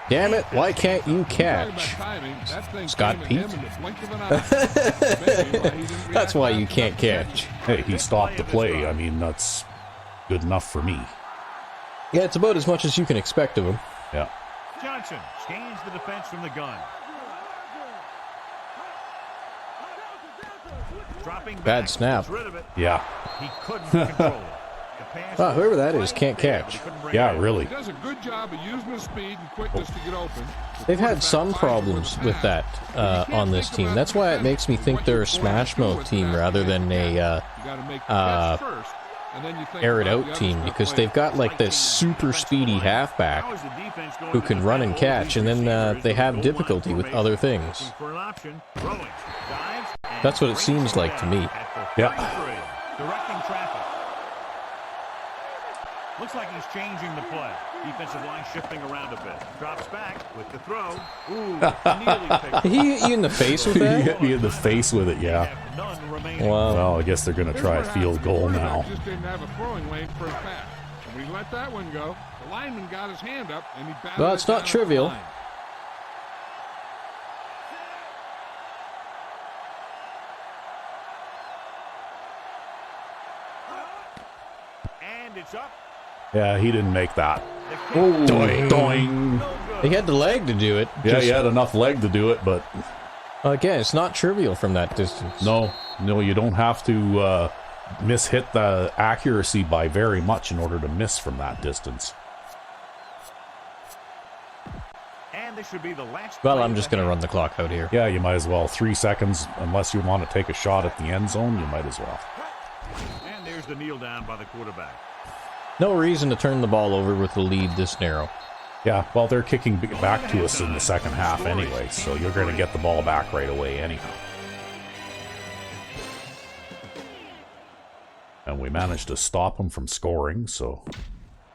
Damn it, why can't you Talking about catch? timing, that thing Scott came at him Pete? in the blink of an eye. Maybe why he didn't That's react why after you can't that catch. Hey, he stopped the play. I mean, that's good enough for me. Yeah, it's about as much as you can expect of him. Yeah. Johnson scans the defense from the gun. Dropping back, Bad snap. gets rid of it. Yeah. He couldn't control it. The pass Ah, whoever that was is can't right there, but catch. he couldn't bring Yeah, it in. really. He does a good job of using his speed and quickness to get open. They've had some problems with that on this team. That's why it makes me think they're a smash mouth team rather than a You gotta make the catch first, and then you think air it about out the other team, stuff because later. they've got like this super speedy halfback How is the defense going who to can run and defend all catch, these and then receivers they with have goal line difficulty with formation? other things. Looking for an option. Throwing. Dives, and That's what it brings seems him like to down me. at the Yeah. 33. Directing traffic. Looks like he's changing the play. Defensive line shifting around a bit. Drops back with the throw. Ooh, nearly picked. Did he hit you in the face with He that? hit me in the face with it, They yeah. have none remaining. Wow. Well, I guess they're going to Here's try a what field happened. The goal quarterback now. just didn't have a throwing lane for his pass. And when he let that one go, the lineman got his hand up and he batted Well, it it's not down at the trivial. line. And it's up. Yeah, he didn't make that. The kick. Oh, Doing. doing. No good. He had the leg to do it. Yeah, Just- he had enough leg to do it, but Again, it's not trivial from that distance. no, you don't have to mishit the accuracy by very much in order to miss from that distance. And this should be the last Well, play I'm of just the going to half. run the clock out here. Yeah, you might as well. 3 seconds, unless you want to take a shot at the end zone, you might as well. And there's the kneel down by the quarterback. No reason to turn the ball over with the lead this narrow. Yeah, well, they're kicking back to us in the second half anyway, so you're going to get the ball back right away anyhow. And we managed to stop them from scoring, so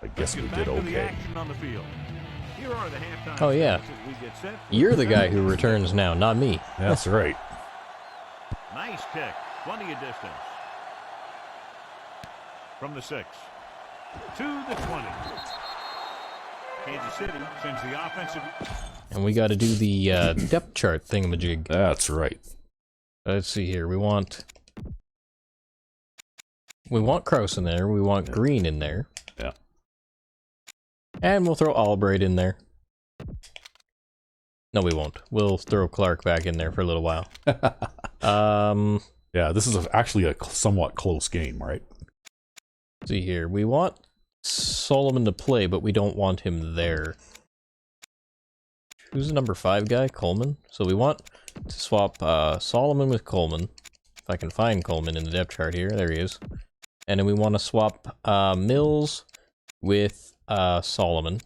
I guess we Get did back to the okay. action on the field. Here Here are the halftime Oh, yeah. stats as we get set for You're the guy who returns now, not me. That's right. Nice kick. Plenty of distance. From the 6 to the 20. Kansas City sends the offensive. And we got to do the depth chart thingamajig. That's right. Let's see here. We want Krause in there. We want Green in there. Yeah. And we'll throw Albright in there. No, we won't. We'll throw Clark back in there for a little while. Yeah, this is actually a somewhat close game, right? See here. We want Solomon to play, but we don't want him there. Who's the number 5 guy? Coleman. So we want to swap Solomon with Coleman. If I can find Coleman in the depth chart here. There he is. And then we want to swap Mills with Solomon.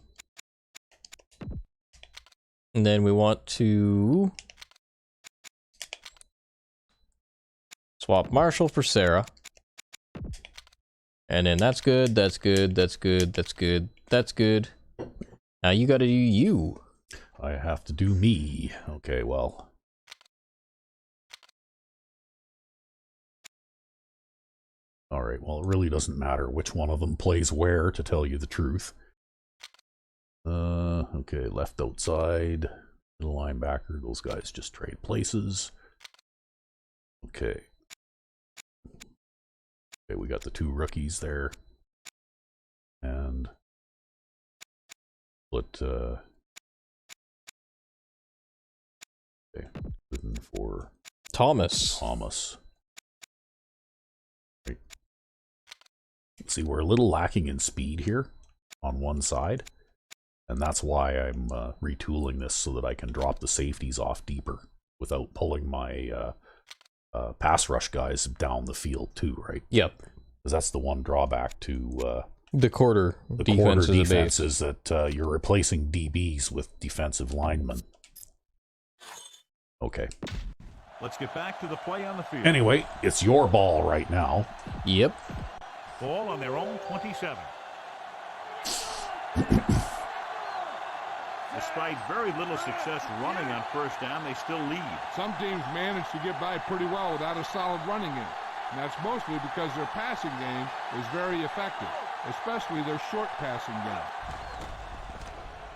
And then we want to swap Marshall for Sarah. And then that's good, that's good, that's good, that's good, that's good. Now you gotta do you. I have to do me. Okay, well. Alright, well, it really doesn't matter which one of them plays where, to tell you the truth. Okay, left outside, middle linebacker, those guys just trade places. Okay. Okay, we got the 2 rookies there. And split okay, Gooden for Thomas. Right. See, we're a little lacking in speed here on one side. And that's why I'm retooling this so that I can drop the safeties off deeper without pulling my pass rush guys down the field too, right? Yep. Because that's the one drawback to The quarter defense is that you're replacing DBs with defensive linemen. Okay. Let's get back to the play on the field. Anyway, it's your ball right now. Yep. Ball on their own 27. Despite very little success running on first down, they still lead. Some teams manage to get by pretty well without a solid running game. And that's mostly because their passing game is very effective, especially their short passing game.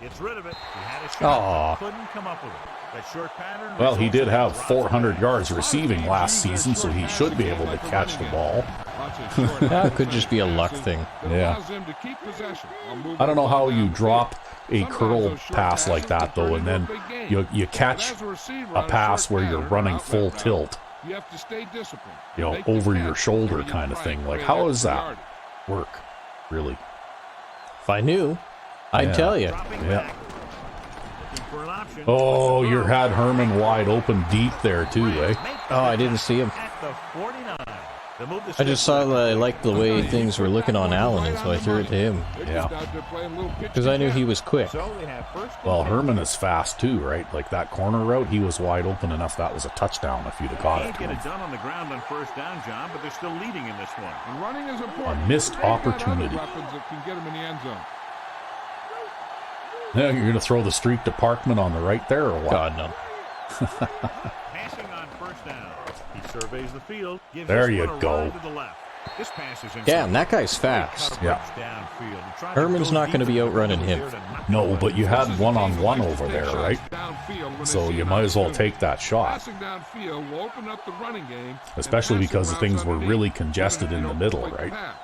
Gets rid of it. He had a shot, Aw. couldn't come up with it. That short pattern. Well, he did have results 400 yards receiving last season, so he should be able to catch the ball. That could just be a luck thing. Yeah. I don't know how you drop a curl pass like that, though, and then you catch a pass where you're running full tilt, You have to stay disciplined. you know, over your shoulder kind of thing. Like, how does that work, really? If I knew, I'd Yeah. tell you. Dropping Yeah. back. Looking for an option. Oh, you had Herman wide open deep there, too, eh? Oh, I didn't see him. At the 49. They move the I just saw that I liked the way things were looking on Allen, and so I threw it to him. Yeah. Because I knew he was quick. So they have first. Well, Herman is fast, too, right? Like, that corner route, he was wide open enough. That was a touchdown if you'd have caught it Can't to get him. it done on the ground on first down, John, but they're still leading in this one. And running is important. A missed They've got other opportunity. weapons that can get them in the end zone. Yeah, you're going to throw the streak to Parkman on the right there, or what? God, no. Passing on first down. He surveys the field. Gives There this you one a go. ride to the left. This pass is Damn, that guy's fast. Yeah. Herman's not going to be outrunning him. No, but you had one-on-one over there, right? So you might as well take that shot. Passing downfield will open up the running game, Especially and because passing things routes were underneath really give congested them in the an middle, open right? pass.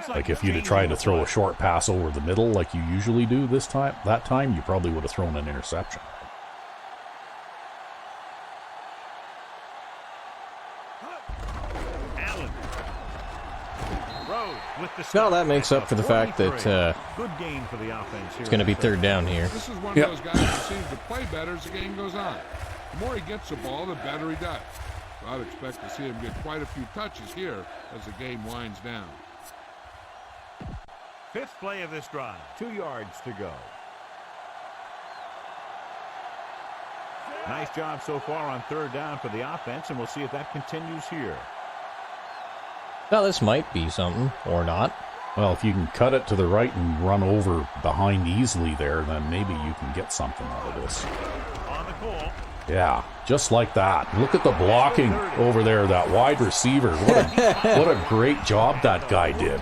Like if you'd have tried to throw a short pass over the middle like you usually do that time, you probably would have thrown an interception. Allen. Rhodes with the Well, stop that makes at up for the fact that 43. Good game for the offense here. it's going to be third down here. This is one Yep. of those guys who seems to play better as the game goes on. The more he gets the ball, the better he does. So I'd expect to see him get quite a few touches here as the game winds down. Fifth play of this drive. 2 yards to go. Nice job so far on third down for the offense, and we'll see if that continues here. Well, this might be something, or not. Well, if you can cut it to the right and run over behind easily there, then maybe you can get something out of this. On the call. Yeah, just like that. Look at the blocking over there, that wide receiver. What a great job that guy did.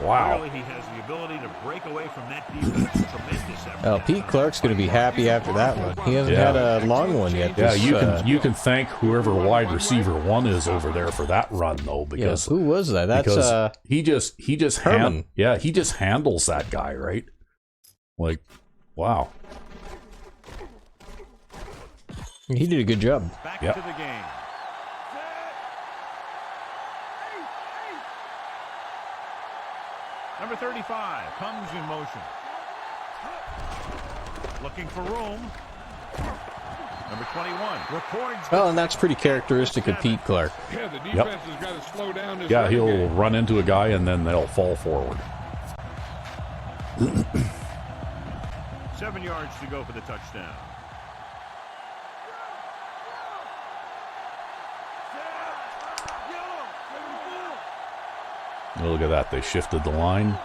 Wow. Clearly he has the ability to break away from that defense. Tremendous effort. Well, Pete Clark's going to be happy after that one. He hasn't had a long one yet. Yeah, This, you can thank whoever wide receiver 1 is over there for that run though, because who was that? That's because he just Herman. he just handles that guy, right? Like, wow. he did a good job. Back Yep. to the game. Number 35 comes in motion. Looking for room. Number 21 records. Well, and that's pretty characteristic of Pete Clark. Yeah, the defense has got to slow down this Yeah, run he'll game. run into a guy and then they'll fall forward. 7 yards to go for the touchdown. Look at that, they shifted the line.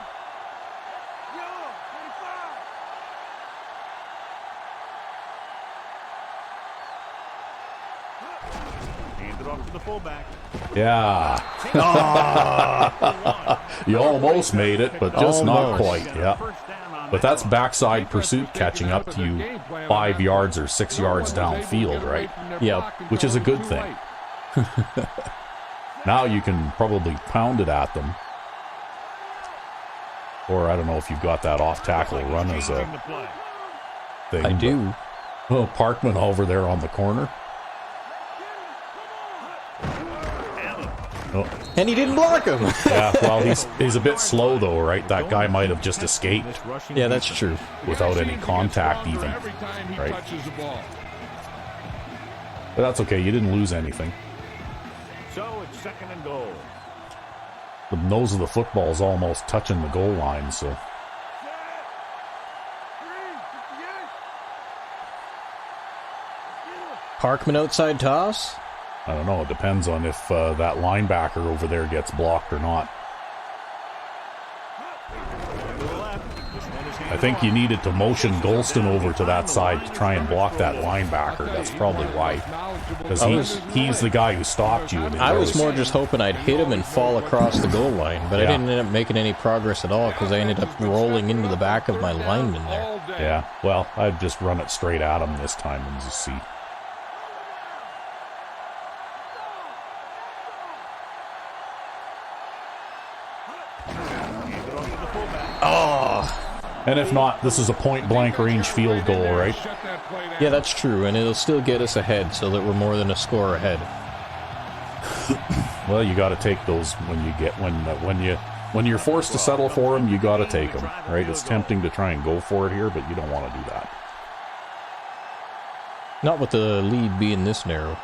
Hand it off to the fullback. Yeah. You almost made it, but just not Almost. quite. Yeah. But that's backside pursuit catching up to you 5 yards or 6 yards downfield, right? Yep. Which is a good thing. Now you can probably pound it at them. Or I don't know if you've got that off tackle run as a thing. I do. Oh, Parkman over there on the corner. Oh, And he didn't block him. yeah, well, he's a bit slow though, right? That guy might have just escaped Yeah, that's true. without any contact even. Every time he Right. touches the ball. But that's okay, you didn't lose anything. So it's 2nd and goal. The nose of the football is almost touching the goal line, so Parkman outside toss. I don't know. It depends on if that linebacker over there gets blocked or not. I think you needed to motion Golston over to that side to try and block that linebacker. That's probably why. Because he's the guy who stopped you. I was more just hoping I'd hit him and fall across the goal line, but I Yeah. didn't end up making any progress at all because I ended up rolling into the back of my lineman there. Yeah, well, I'd just run it straight at him this time and just see. Oh, And if not, this is a point-blank range field goal, right? yeah, that's true, and it'll still get us ahead so that we're more than a score ahead. Well, you got to take those when you get when you're forced to settle for them. You got to take them, right? It's tempting to try and go for it here, but you don't want to do that. Not with the lead being this narrow.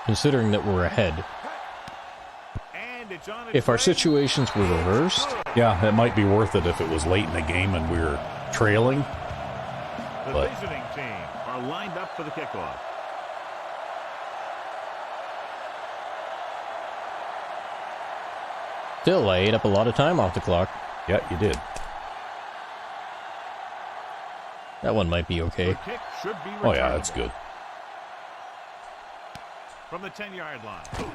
Considering that we're ahead. If our situations were reversed, Yeah, it might be worth it if it was late in the game and we were trailing. The But- visiting team are lined up for the kickoff. still I ate up a lot of time off the clock. Yeah, you did. That one might be okay. The kick should be Oh yeah, that's returnable good. from the 10-yard line.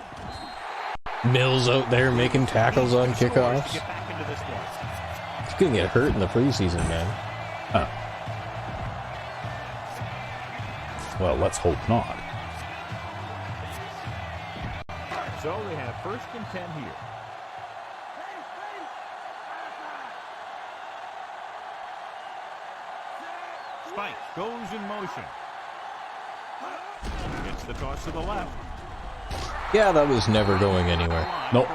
Mills out there making tackles on To kickoffs. get back into this one. He's gonna get hurt in the preseason, man. Huh. Well, let's hope not. So they have 1st and 10 here. Spike goes in motion. Gets the toss to the left. Yeah, that was never going anywhere. Nope.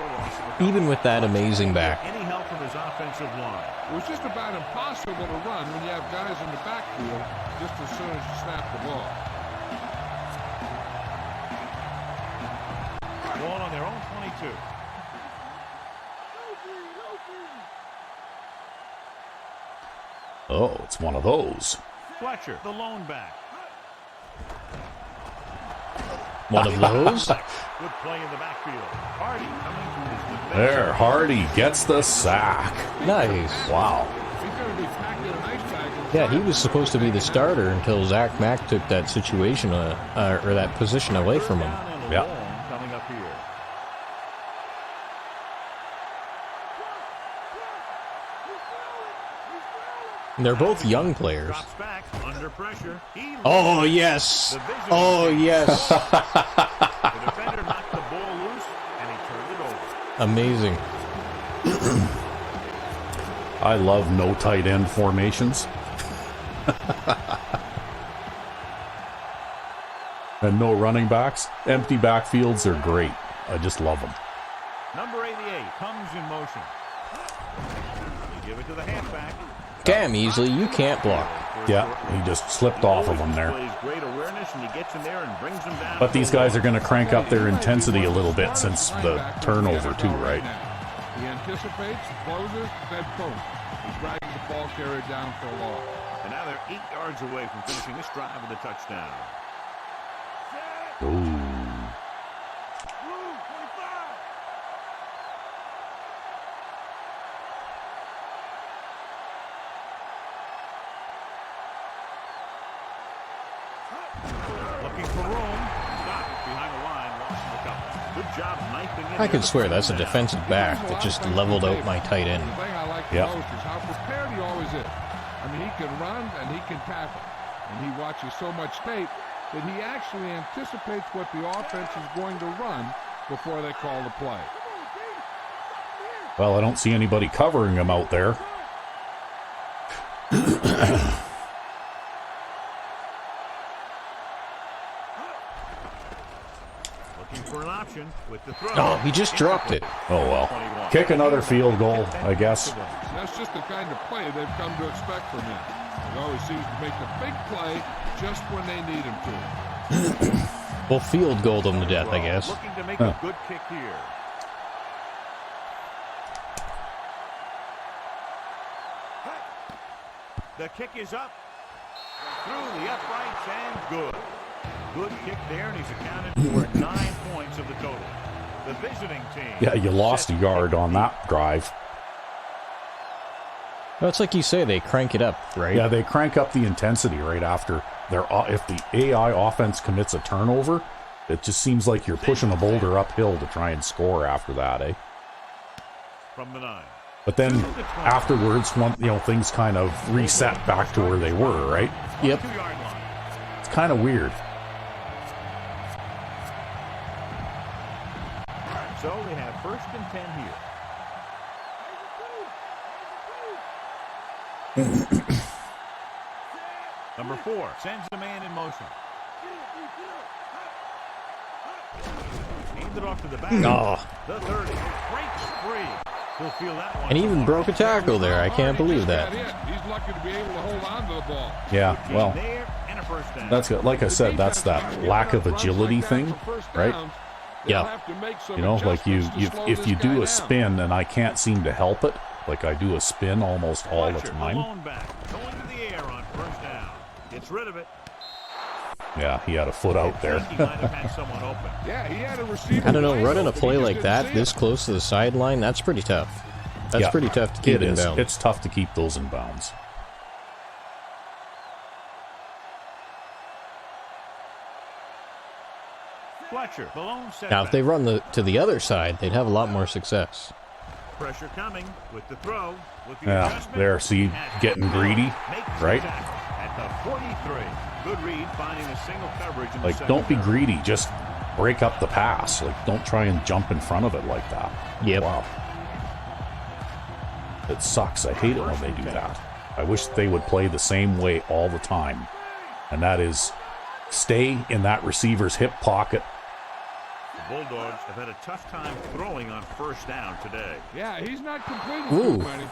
Even with that amazing back. Any help from his offensive line. It was just about impossible to run when you have guys in the backfield just as soon as you snap the ball. Ball on their own 22. Oh, it's one of those. Fletcher, the lone back. One of those. Good play in the backfield. Hardy coming to his defense. There, Hardy gets the sack. Nice. Wow. He's going to be packed in an ice bag. Yeah, he was supposed to be the starter until Zach Mack took that situation or that position away from him. Down and Yeah. long coming up here. And they're both young players. Drops back under pressure. He Oh yes. Oh yes. The defender knocked the ball loose and he turned it over. Amazing. I love no tight end formations. And no running backs. Empty backfields are great. I just love them. Number 88 comes in motion. You give it to the halfback. Damn easily, you can't block. Yeah, he just slipped off of them there. Displays great awareness and he gets in there and brings them down. But these guys are going to crank up their intensity a little bit since the turnover too, right? He anticipates, closes, then boom. He drags the ball carrier down for a loss. And now they're 8 yards away from finishing this drive with a touchdown. Ooh. Looking for room. Stop behind the line. Lost the couple. Good job knifing in. I could swear that's a defensive back that just leveled out my tight end. The thing I like the most is how prepared he always is. I mean, he can run and he can tackle. And he watches so much tape that he actually anticipates what the offense is going to run before they call the play. Well, I don't see anybody covering him out there. Looking for an option with the throw. Oh, he just dropped it. Oh, well. Kick another field goal, I guess. That's just the kind of play they've come to expect from him. He always seems to make the big play just when they need him to. We'll field goal them to death, I guess. Looking to make a good kick here. The kick is up. Through the uprights and good. Good kick there, and he's accounted for 9 points of the total. The visiting team. Yeah, you lost a yard on that drive. Well, it's like you say, they crank it up, right? Yeah, they crank up the intensity right after their. If the AI offense commits a turnover, it just seems like you're pushing a boulder uphill to try and score after that, eh? From the 9. But then afterwards, things kind of reset back to where they were, right? Yep. 2-yard line. It's kind of weird. So they have 1st and 10 here. Number 4 sends the man in motion. Aimed it off to the back. Oh, The 30 breaks free. He'll feel that one. and he even broke a tackle there. I can't believe that. He's lucky to be able to hold on to the ball. Yeah, Gain well, there and a first down. that's good. Like I said, that's that lack of agility thing, right? Yeah. You know, like if you do a spin and I can't seem to help it, like I do a spin almost all the Fletcher, time. alone back, going to the air on first down. Gets rid of it. Yeah, he had a foot out there. He might have had someone open. Yeah, he had a receiver. I don't know, wide running a open. play He just like didn't that see this it. close to the sideline, that's pretty tough. That's Yeah, pretty tough to keep It in is. bounds. It's tough to keep those in bounds. Fletcher, the lone setback. Now, if they run to the other side, they'd have a lot more success. Pressure coming with the throw. With the Yeah, adjustment. there, see, getting greedy, Makes the right? tackle at the 43. Good read, finding a single coverage in the Like, second don't be down. greedy. Just break up the pass. Like, don't try and jump in front of it like that. Yep. Wow. It sucks. I hate it when they do that. I wish they would play the same way all the time. And that is stay in that receiver's hip pocket. The Bulldogs have had a tough time throwing on first down today. Yeah, he's not completing Ooh. too many.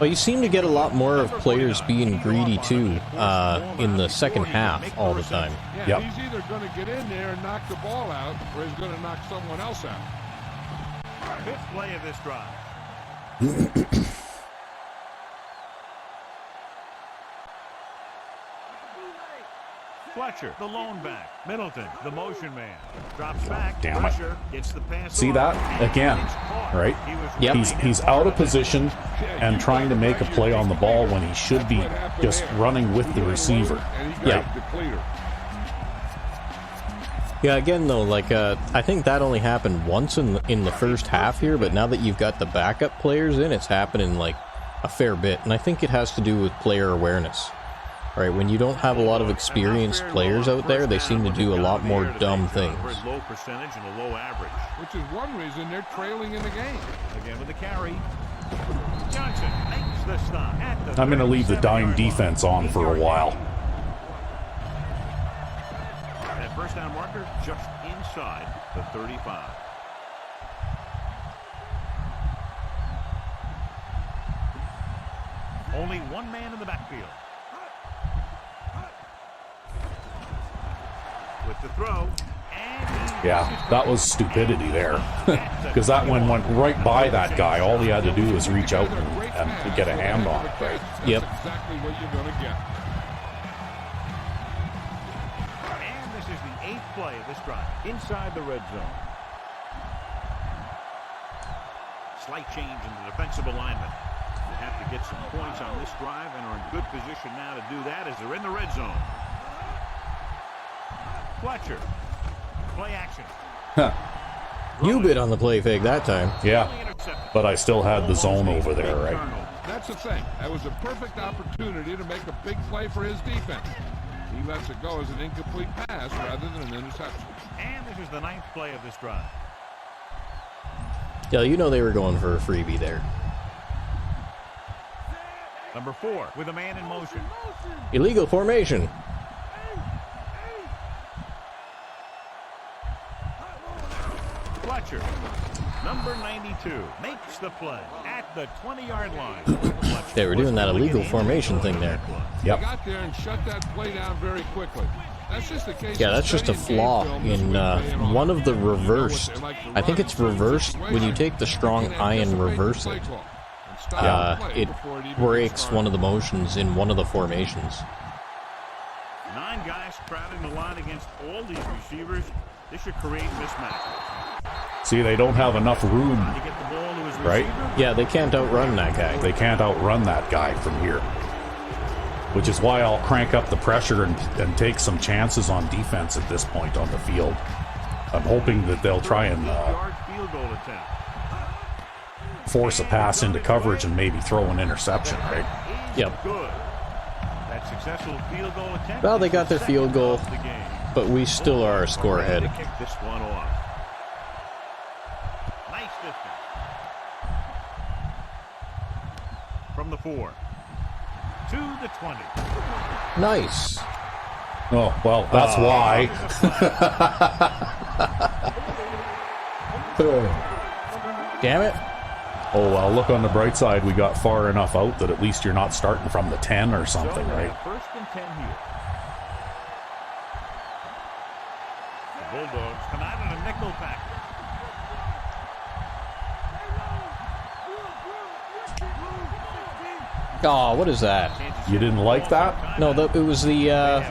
Well, you seem to get a lot more of players being greedy, too, in the second half all the time. Yeah, Yep. he's either going to get in there and knock the ball out, or he's going to knock someone else out. 5th play of this drive. Fletcher, the lone back. Middleton, the motion man. Drops back. Damn it. Pressure, gets the pass. See that? Again, right? Yep. He's out of position and trying to make a play on the ball when he should be just running with the receiver. Yeah. Yeah, again though, like I think that only happened once in the first half here, but now that you've got the backup players in, it's happening like a fair bit, and I think it has to do with player awareness. Right, when you don't have a lot of experienced players out there, they seem to do a lot more dumb things. Low percentage and a low average. Which is one reason they're trailing in the game. Again with the carry. Johnson makes the stop at the I'm going to leave the dime 37-yard defense line. on for a while. That first down marker just inside the 35. Only one man in the backfield. With the throw. Yeah, that was stupidity there. Because that one went right by that guy. All he had to do was reach out and get a hand on it. Right? Yep. Exactly what you're going to get. And this is the 8th play of this drive. Inside the red zone. Slight change in the defensive alignment. They have to get some points on this drive and are in good position now to do that as they're in the red zone. Fletcher. Play action. You bit on the play fake that time. Yeah, but I still had the zone over there, right? That's the thing. That was a perfect opportunity to make a big play for his defense. He lets it go as an incomplete pass rather than an interception. And this is the 9th play of this drive. Yeah, you know they were going for a freebie there. Number 4 with a man in motion. Illegal formation. Fletcher, number 92, makes the play at the 20-yard line. They were doing that illegal formation thing there. Yep. He got there and shut that play down very quickly. That's just the case. Yeah, that's just a flaw in one of the reversed. I think it's reversed when you take the strong eye and reverse it. It breaks one of the motions in one of the formations. 9 guys crowding the line against all these receivers. This should create mismatches. See, they don't have enough room, To get the ball to his right? receiver. Yeah, they can't outrun that guy. They can't outrun that guy from here. Which is why I'll crank up the pressure and take some chances on defense at this point on the field. I'm hoping that they'll try and 8-yard field goal attempt. force a pass into coverage and maybe throw an interception, right? Yep. Good. That successful field goal attempt. Well, they is got the their field second goal, of the game. but we still are a score ahead. To kick this one off. Nice distance. From the 4 to the 20. Nice. Oh, well, that's why. Damn it. Oh, well, look on the bright side. We got far enough out that at least you're not starting from the 10 or something, So, right? First and 10 here. The Bulldogs come out in a nickel package. Oh, what is that? You didn't like that? No, it was the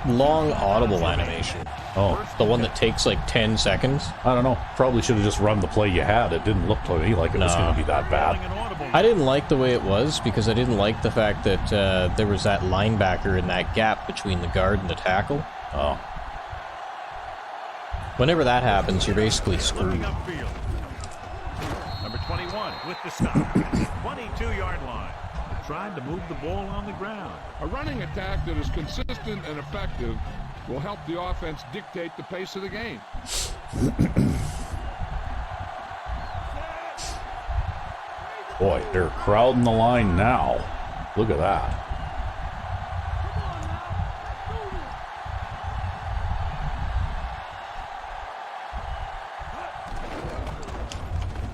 long audible animation. Oh, The one that takes like 10 seconds. I don't know. Probably should have just run the play you had. It didn't look to me like it was No. going to be that bad. I didn't like the way it was because I didn't like the fact that there was that linebacker in that gap between the guard and the tackle. Oh, Whenever that happens, you're basically screwed. Looking upfield. Number 21 with the stop. 22-yard line. Trying to move the ball on the ground. A running attack that is consistent and effective will help the offense dictate the pace of the game. boy, they're crowding the line now. Look at that.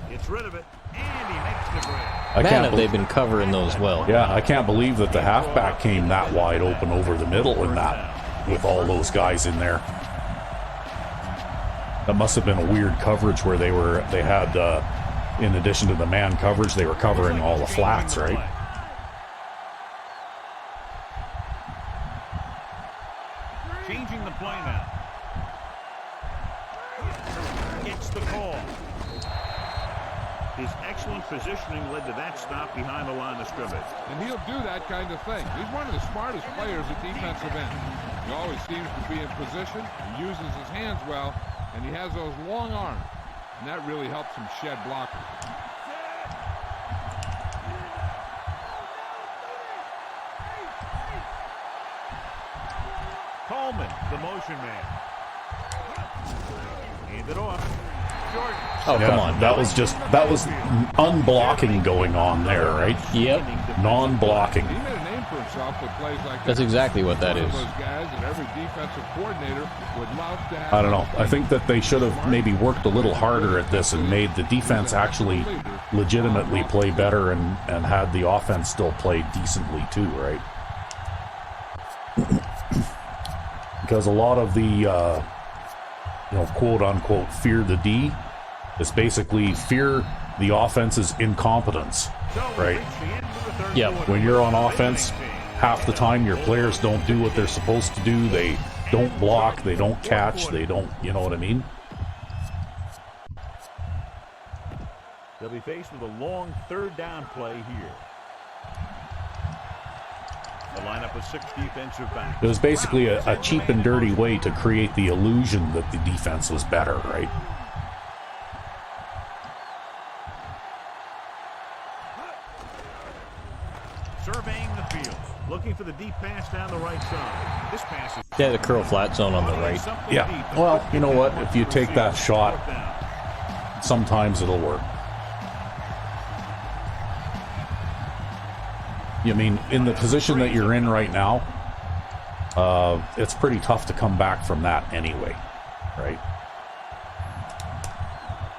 Gets rid of it, and he makes the grab. I Man, can't have they been covering those well. Yeah, I can't believe that the halfback came that wide open over the middle in that, with all those guys in there. That must have been a weird coverage where they had, in addition to the man coverage, they were covering all the flats, right? Changing the play That's the call. His excellent positioning led to that stop behind the line of scrimmage. And he'll do that kind of thing. He's one of the smartest players at defensive end. He always seems to be in position. He uses his hands well, and he has those long arms. And that really helps him shed blockers. Coleman, the motion man. Hand it off. Jordan. Oh, come on. That was unblocking going on there, right? Yep. Non-blocking. He made a name for himself with plays like that. That's exactly what that One is. of those guys that every defensive coordinator would love to have. I don't know. I think that they should have maybe worked a little harder at this and made the defense actually legitimately play better and had the offense still play decently too, right? Because a lot of the quote unquote fear the D is basically fear the offense's incompetence, right? Yep. When you're on offense, half the time your players don't do what they're supposed to do. They don't block, they don't catch, they don't, you know what I mean? They'll be faced with a long third down play here. The lineup of 6 defensive backs. It was basically a cheap and dirty way to create the illusion that the defense was better, right? Surveying the field, looking for the deep pass down the right side. This pass is Yeah, the curl flat zone on the right. Yeah. Well, you know what? If you take that shot, sometimes it'll work. I mean, in the position that you're in right now, it's pretty tough to come back from that anyway, right?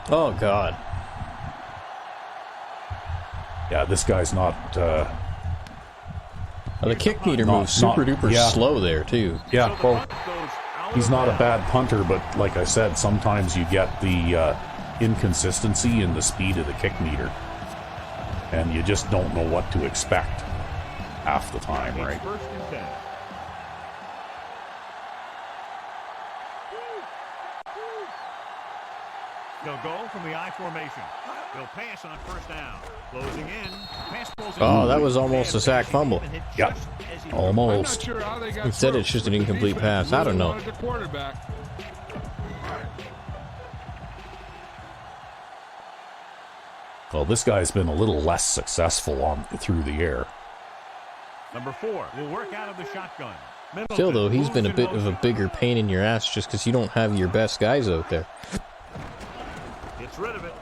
Oh, God. Yeah, this guy's not... The kick meter Not- moves super not- duper yeah. slow there, too. yeah, well, he's not a bad punter, but like I said, sometimes you get the inconsistency in the speed of the kick meter, and you just don't know what to expect half the time, right? It's 1st and 10. They'll go from the I formation. They'll pass on 1st down. Closing in. Pass pulls in. Oh, that was almost a sack fumble. Yep. Almost. Instead, it's just an incomplete pass. I don't know. The quarterback. Well, this guy's been a little less successful through the air. Number 4 will work out of the shotgun. Still, though, he's been a bit of a bigger pain in your ass just because you don't have your best guys out there. Gets rid of it.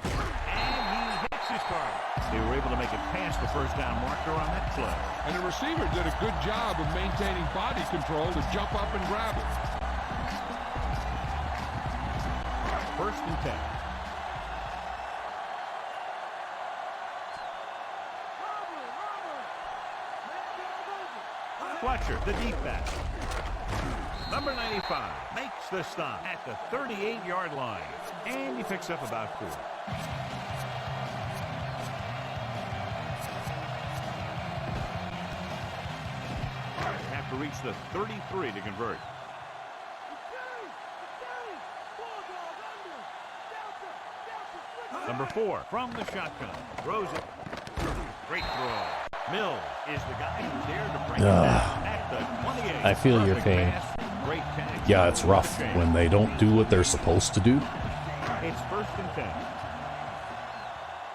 And he hits his target. They were able to make it past the 1st down marker on that play. And the receiver did a good job of maintaining body control to jump up and grab it. 1st and 10. Fletcher, the deep back. Number 95 makes the stop at the 38-yard line. And he picks up about 4. Have to reach the 33 to convert. Number 4 from the shotgun. Throws it. Great throw. Mills is the guy who's there to bring it down at the 28. I feel your Perfect pain. pass. Great tag. Yeah, it's rough when they don't do what they're supposed to do. It's 1st and 10.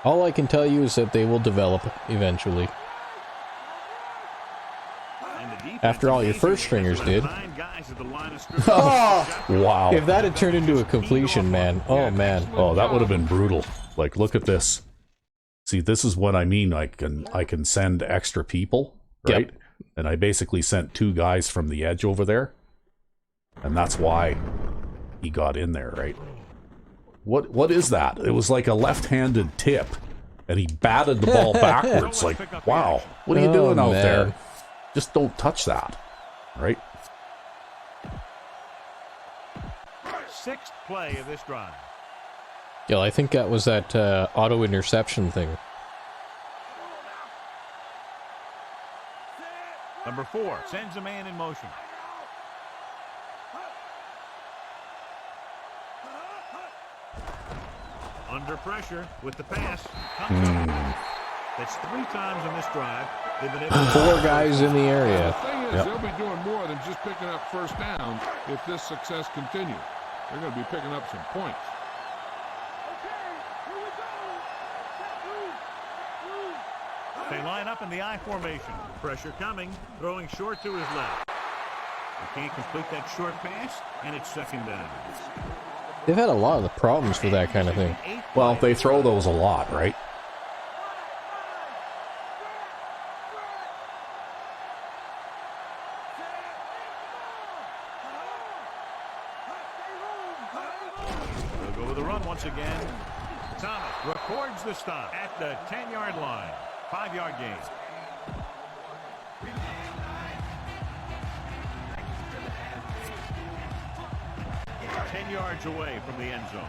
All I can tell you is that they will develop eventually. And the defense After all, your is first stringers did. 9 guys at the line of scrimmage. Wow. If that had turned into a completion, man. Oh, man. Oh, that would have been brutal. Like, look at this. See, this is what I mean. I can send extra people, right? Yep. And I basically sent 2 guys from the edge over there. And that's why he got in there, right? What is that? It was like a left-handed tip. And he batted the ball backwards. Like, wow, what are you doing out there? Just don't touch that, right? 6th play of this drive. Yeah, I think that was that auto interception thing. Number 4 sends a man in motion. Under pressure with the pass. Comes up. That's 3 times on this drive. They've been able to 4 guys in the area. The thing is, they'll be doing more than just picking up first downs if this success continues. They're going to be picking up some points. They line up in the I formation. Pressure coming, throwing short to his left. He can't complete that short pass, and it's second down. They've had a lot of the problems with that kind of thing. Well, they throw those a lot, right? They'll go with the run once again. Thomas records the stop at the 10-yard line. 5-yard gain. Ten yards away from the end zone.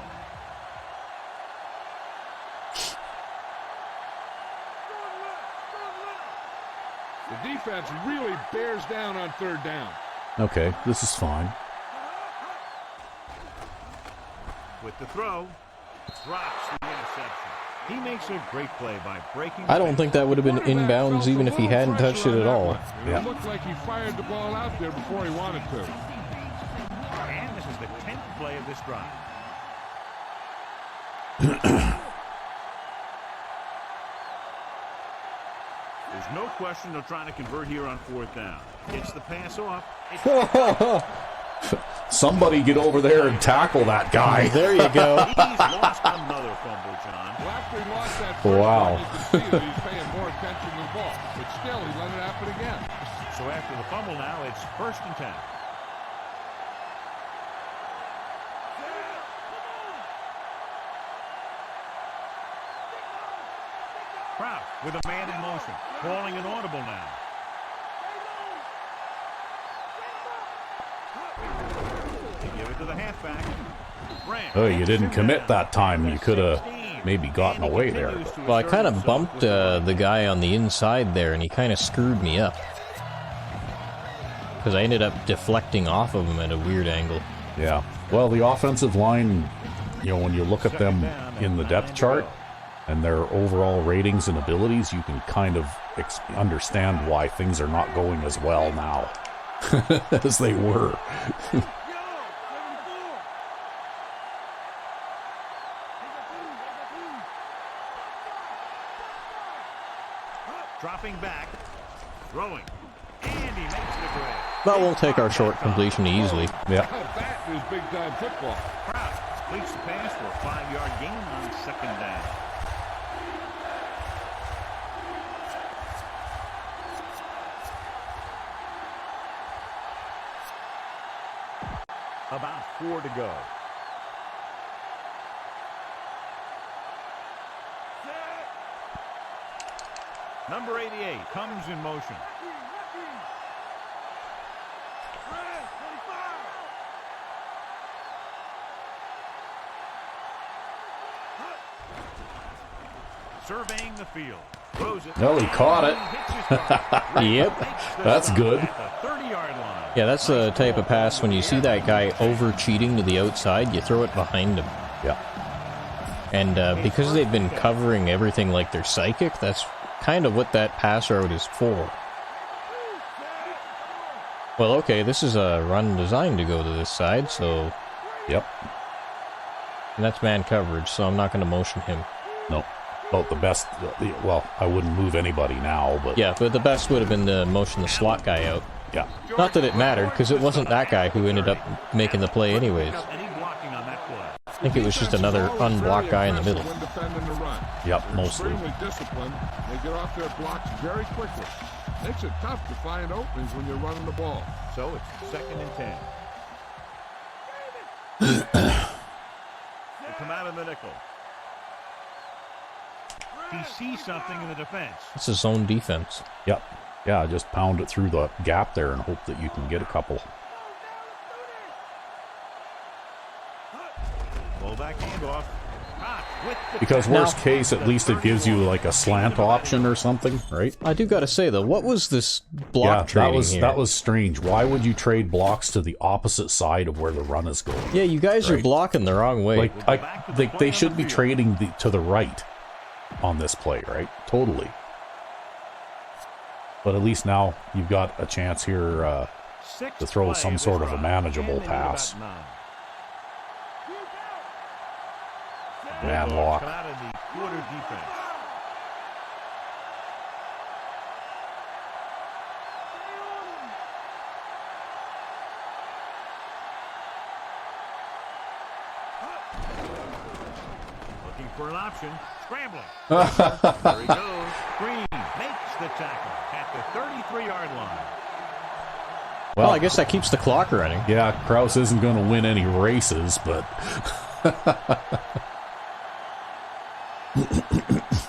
The defense really bears down on third down. Okay, this is fine. With the throw, drops the interception. He makes a great play by breaking. I don't think that would have been inbounds even if he hadn't touched it at all. Yeah. It looked like he fired the ball out there before he wanted to. And this is the 10th play of this drive. There's no question they're trying to convert here on 4th down. Gets the pass off. Somebody get over there and tackle that guy. There you go. He's lost another fumble, John. Well, after he lost that first Wow. one, you can see that he's paying more attention to the ball. But still, he let it happen again. So after the fumble now, it's 1st and 10. Kraft with a man in motion, calling an audible now. They give it to the halfback. Grant. Oh, you didn't commit that time. You could have maybe gotten away there. Well, I kind of bumped the guy on the inside there, and he kind of screwed me up. Because I ended up deflecting off of him at a weird angle. Yeah. Well, the offensive line, you know, when you look at them in the depth chart and their overall ratings and abilities, you can kind of understand why things are not going as well now as they were. Dropping back, throwing, and he makes the grab. But we'll take our short completion easily. Yeah. Now that is big-time football. Kraft completes the pass for a 5-yard gain on 2nd down. About 4 to go. Number 88 comes in motion. Surveying the field. Throws it. Well, he caught it. Yep. That's good. At the 30-yard line. Yeah, that's the type of pass when you see that guy over-cheating to the outside, you throw it behind him. Yeah. And because they've been covering everything like they're psychic, that's kind of what that pass route is for. Well, okay, this is a run designed to go to this side, so... Yep. And that's man coverage, so I'm not going to motion him. No. About the best. Well, I wouldn't move anybody now, but Yeah, but the best would have been to motion the slot guy out. yeah. Not that it mattered, because it wasn't that guy who ended up making the play anyways. Any blocking on that play. I think it was just another unblocked guy in the middle. When defending the run. Yep, They're mostly. extremely disciplined. They get off their blocks very quickly. Makes it tough to find openings when you're running the ball. So it's 2nd and 10. They come out in the nickel. He sees something in the defense. It's his own defense. Yep. Yeah, just pound it through the gap there and hope that you can get a couple. Fullback handoff. Because worst case, at least it gives you like a slant option or something, right? I do gotta say though, what was this block trading here? that was strange. Why would you trade blocks to the opposite side of where the run is going? Yeah, you guys are blocking the wrong way. Like they should be trading to the right on this play, right? Totally. But at least now you've got a chance here to throw some sort of a manageable pass. Man lock. Looking for an option. Scrambling. There he goes. Green makes the tackle at the 33-yard line. Well, I guess that keeps the clock running. Yeah, Kraus isn't going to win any races, but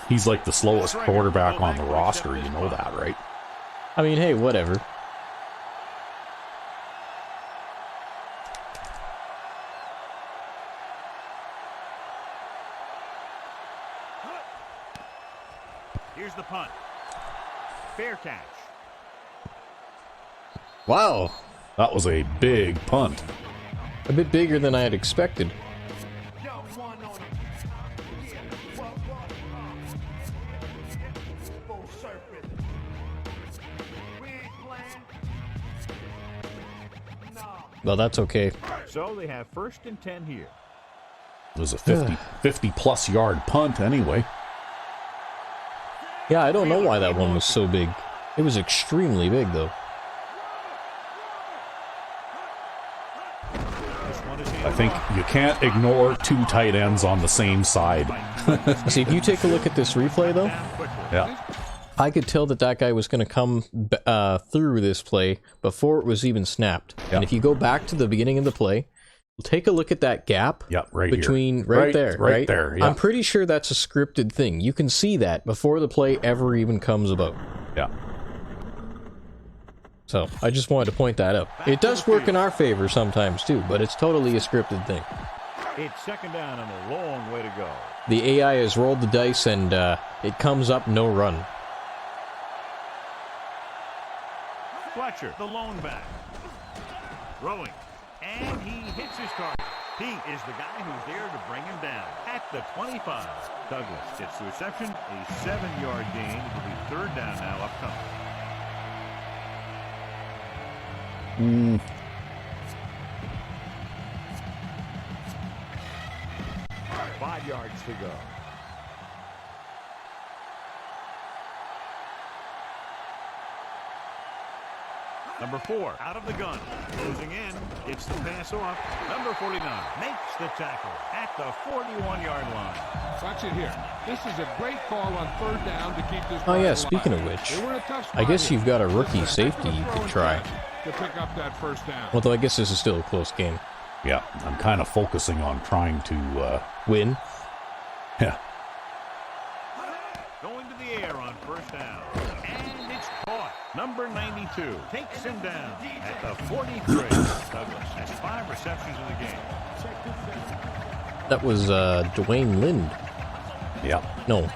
he's like the slowest quarterback on the roster. You know that, right? I mean, hey, whatever. Here's the punt. Fair catch. Wow. That was a big punt. A bit bigger than I had expected. Well, that's okay. So they have 1st and 10 here. It was a 50 plus yard punt anyway. Yeah, I don't know why that one was so big. It was extremely big, though. I think you can't ignore two tight ends on the same side. See, if you take a look at this replay, though, Yeah. I could tell that guy was going to come through this play before it was even snapped. Yeah. And if you go back to the beginning of the play, take a look at that gap Right between here. right there. Right there. Yeah. I'm pretty sure that's a scripted thing. You can see that before the play ever even comes about. Yeah. So I just wanted to point that out. It does work in our favor sometimes too, but it's totally a scripted thing. It's 2nd down and a long way to go. The AI has rolled the dice and it comes up no run. Fletcher, the lone back. Throwing. And he hits his target. He is the guy who's there to bring him down at the 25. Douglas gets the reception. A 7-yard gain. It will be 3rd down now upcoming. 5 yards to go. Number 4 out of the gun. Closing in. Gets the pass off. Number 49 makes the tackle at the 41-yard line. Watch it here. This is a great call on 3rd down to keep this. Oh yeah, alive. speaking of which, They were in a tough I spot guess here. you've got a rookie safety you could try. To pick up that 1st down. Although I guess this is still a close game. Yeah. I'm kind of focusing on trying to, Win. yeah. Going to the air on 1st down. And it's caught. Number 92 takes him down at the 43. Douglas has 5 receptions in the game. That was Dwayne Lind. Yeah. No.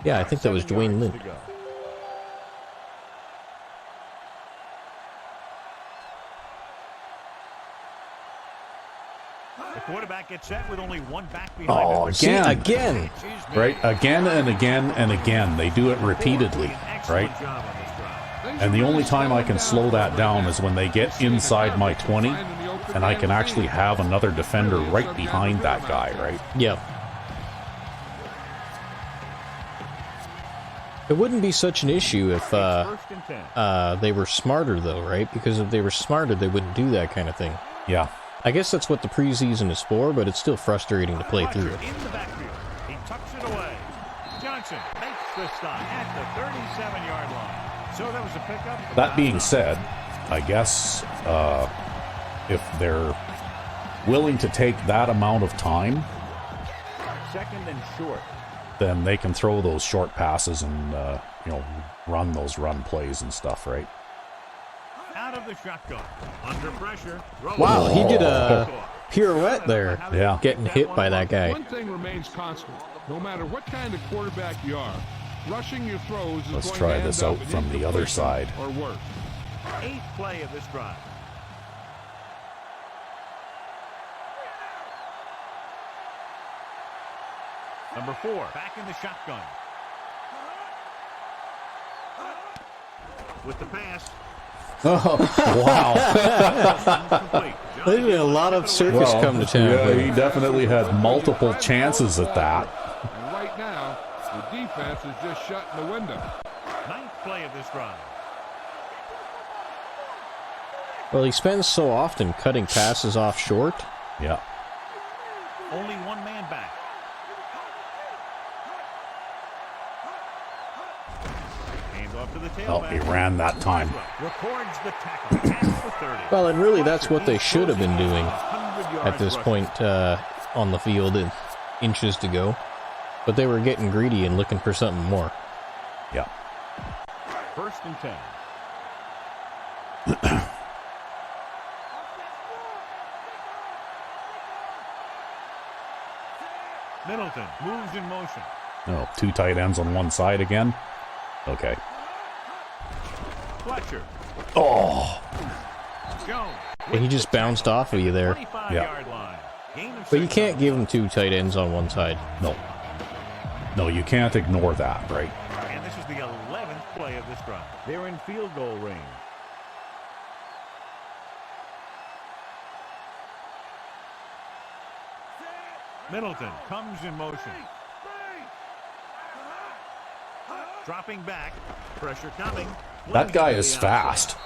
Yeah, I think that was 7 Dwayne yards Lind. to go. The quarterback gets set with only one back behind Oh, him. See, again. again. Right? Again and again and again. They do it repeatedly, right? Excellent job on this drive. And the only time I can slow that down is when they get inside my 20 and I can actually have another defender right behind that guy, right? Yeah. It wouldn't be such an issue if 1st and 10. they were smarter, though, right? Because if they were smarter, they wouldn't do that kind of thing. Yeah. I guess that's what the preseason is for, but it's still frustrating to play through. Fletcher in the backfield. He tucks it away. Johnson makes the stop at the 37-yard line. So that was a pickup. That being said, I guess if they're willing to take that amount of time, 2nd and short. then they can throw those short passes and run those run plays and stuff, right? Out out of the shotgun. Under pressure. Wow, he did a pirouette there. Yeah. Getting hit by that guy. One thing remains constant. No matter what kind of quarterback you are, rushing your throws is Let's going try to end this up out in from the other side. Or worse. 8th play of this drive. Number 4, back in the shotgun. With the pass. Wow. Incomplete. There's been a lot of circus come to town. Yeah, he definitely had multiple chances at that. And right now, the defense is just shutting the window. 9th play of this drive. Well, he spends so often cutting passes off short. Yeah. Only one man back. Hands off to the Oh, tailback. he ran that time. Records the tackle. Past the 30. Well, and really, that's what they should have been doing 100 yards at this rushing. point on the field, and inches to go. But they were getting greedy and looking for something more. Yeah. 1st and 10. Middleton moves in motion. Oh, 2 tight ends on one side again. Okay. Fletcher. Oh, Jones. And he just bounced off of you there. 25-yard line. Gain of But you 6 can't on give him 2 tight ends on one side. no. No, you can't ignore that, right? And this is the 11th play of this drive. They're in field goal range. Middleton comes in motion. Dropping back. Pressure coming. That guy is fast,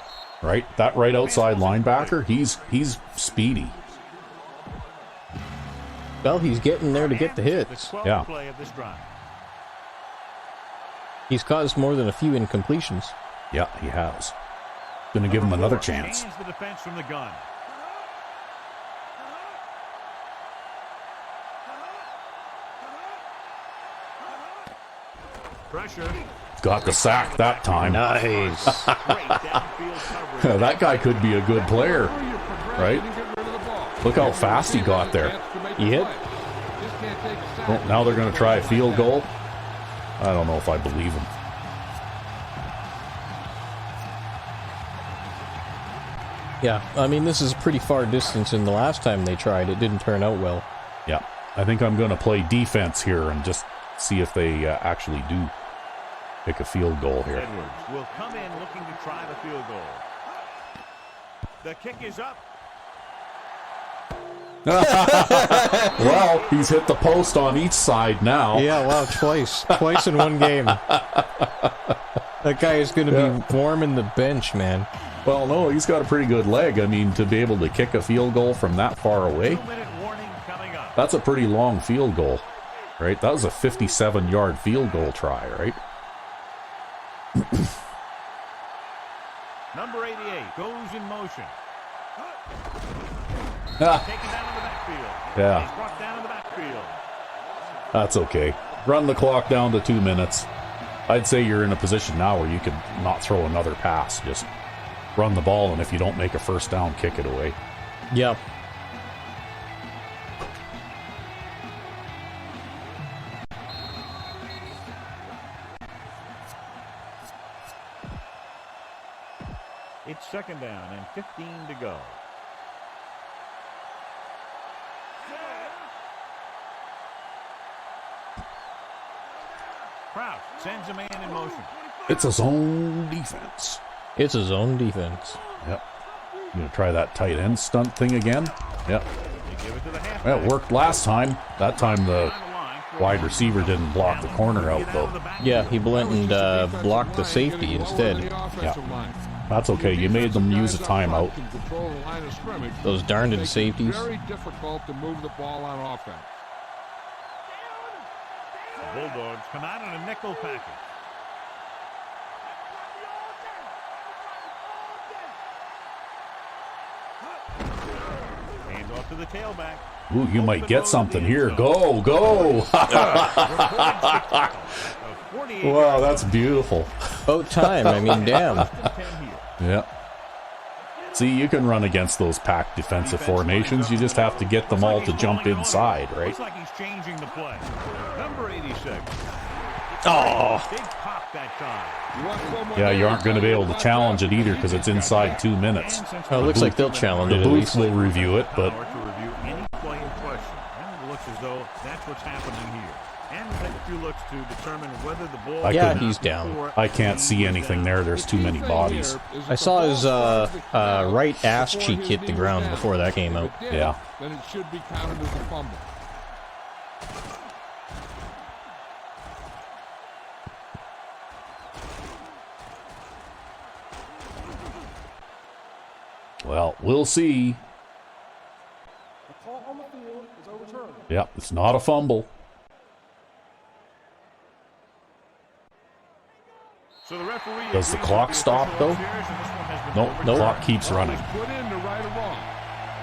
right? That right outside linebacker, he's speedy. Well, he's getting there to get the The hits. 12th Yeah. play of this drive. He's caused more than a few incompletions. Yeah, he has. Gonna give him another 4 chance. change the defense from the gun. Pressure. Got the sack that time. Nice. Great downfield coverage. That guy could be a good player, right? Look how fast he got there. He hit. Well, now they're going to try a field goal. I don't know if I believe him. Yeah, I mean, this is a pretty far distance, and the last time they tried, it didn't turn out well. Yeah, I think I'm going to play defense here and just see if they actually do pick a field goal here. Edwards will come in looking to try the field goal. The kick is up. Well, he's hit the post on each side now. Yeah, wow, twice in one game. That guy is going to be warming the bench, man. Well, no, he's got a pretty good leg. I mean, to be able to kick a field goal from that far away, 2-minute warning coming up. that's a pretty long field goal, right? That was a 57-yard field goal try, right? Number 88 goes in motion. Ah, Taken down in the backfield. Yeah. He's brought down in the backfield. that's okay. Run the clock down to 2 minutes. I'd say you're in a position now where you could not throw another pass. Just run the ball, and if you don't make a first down, kick it away. Yep. It's 2nd down and 15 to go. Kraus sends a man in motion. It's a zone defense. It's his own defense. Yep. You gonna try that tight end stunt thing again? Yep. They give it to the halfback. Well, it worked last time. That time the On the line for wide receiver didn't block the corner out, though. Yeah, he went and blocked the safety instead. That's okay. You made them use a timeout. Those darned Makes it safeties. very difficult to move the ball on offense. The Bulldogs come out in a nickel package. Hands off to the tailback. Ooh, you might get something here. Go, go! Wow, that's beautiful. About time. I mean, damn. Yeah. See, you can run against those packed defensive formations. You just have to get them all to jump inside, right? Looks like he's changing the play. Number 86. Oh, Big pop that time. Yeah, you aren't going to be able to challenge it either because it's inside 2 minutes. oh, it looks like they'll challenge The it at booth least. will review it, but Power to review any play in question. And it looks as though that's what's happening here. And take a few looks to determine whether the ball... Yeah, he's down. I can't see anything there. There's too many bodies. I saw his right ass cheek hit the ground before that came out. Yeah. Then it should be counted as a fumble. Well, we'll see. Yep, it's not a fumble. So the referee Does the agrees clock with stop, official though? upstairs, and this one has been Nope, the clock keeps running. Put in the right or wrong.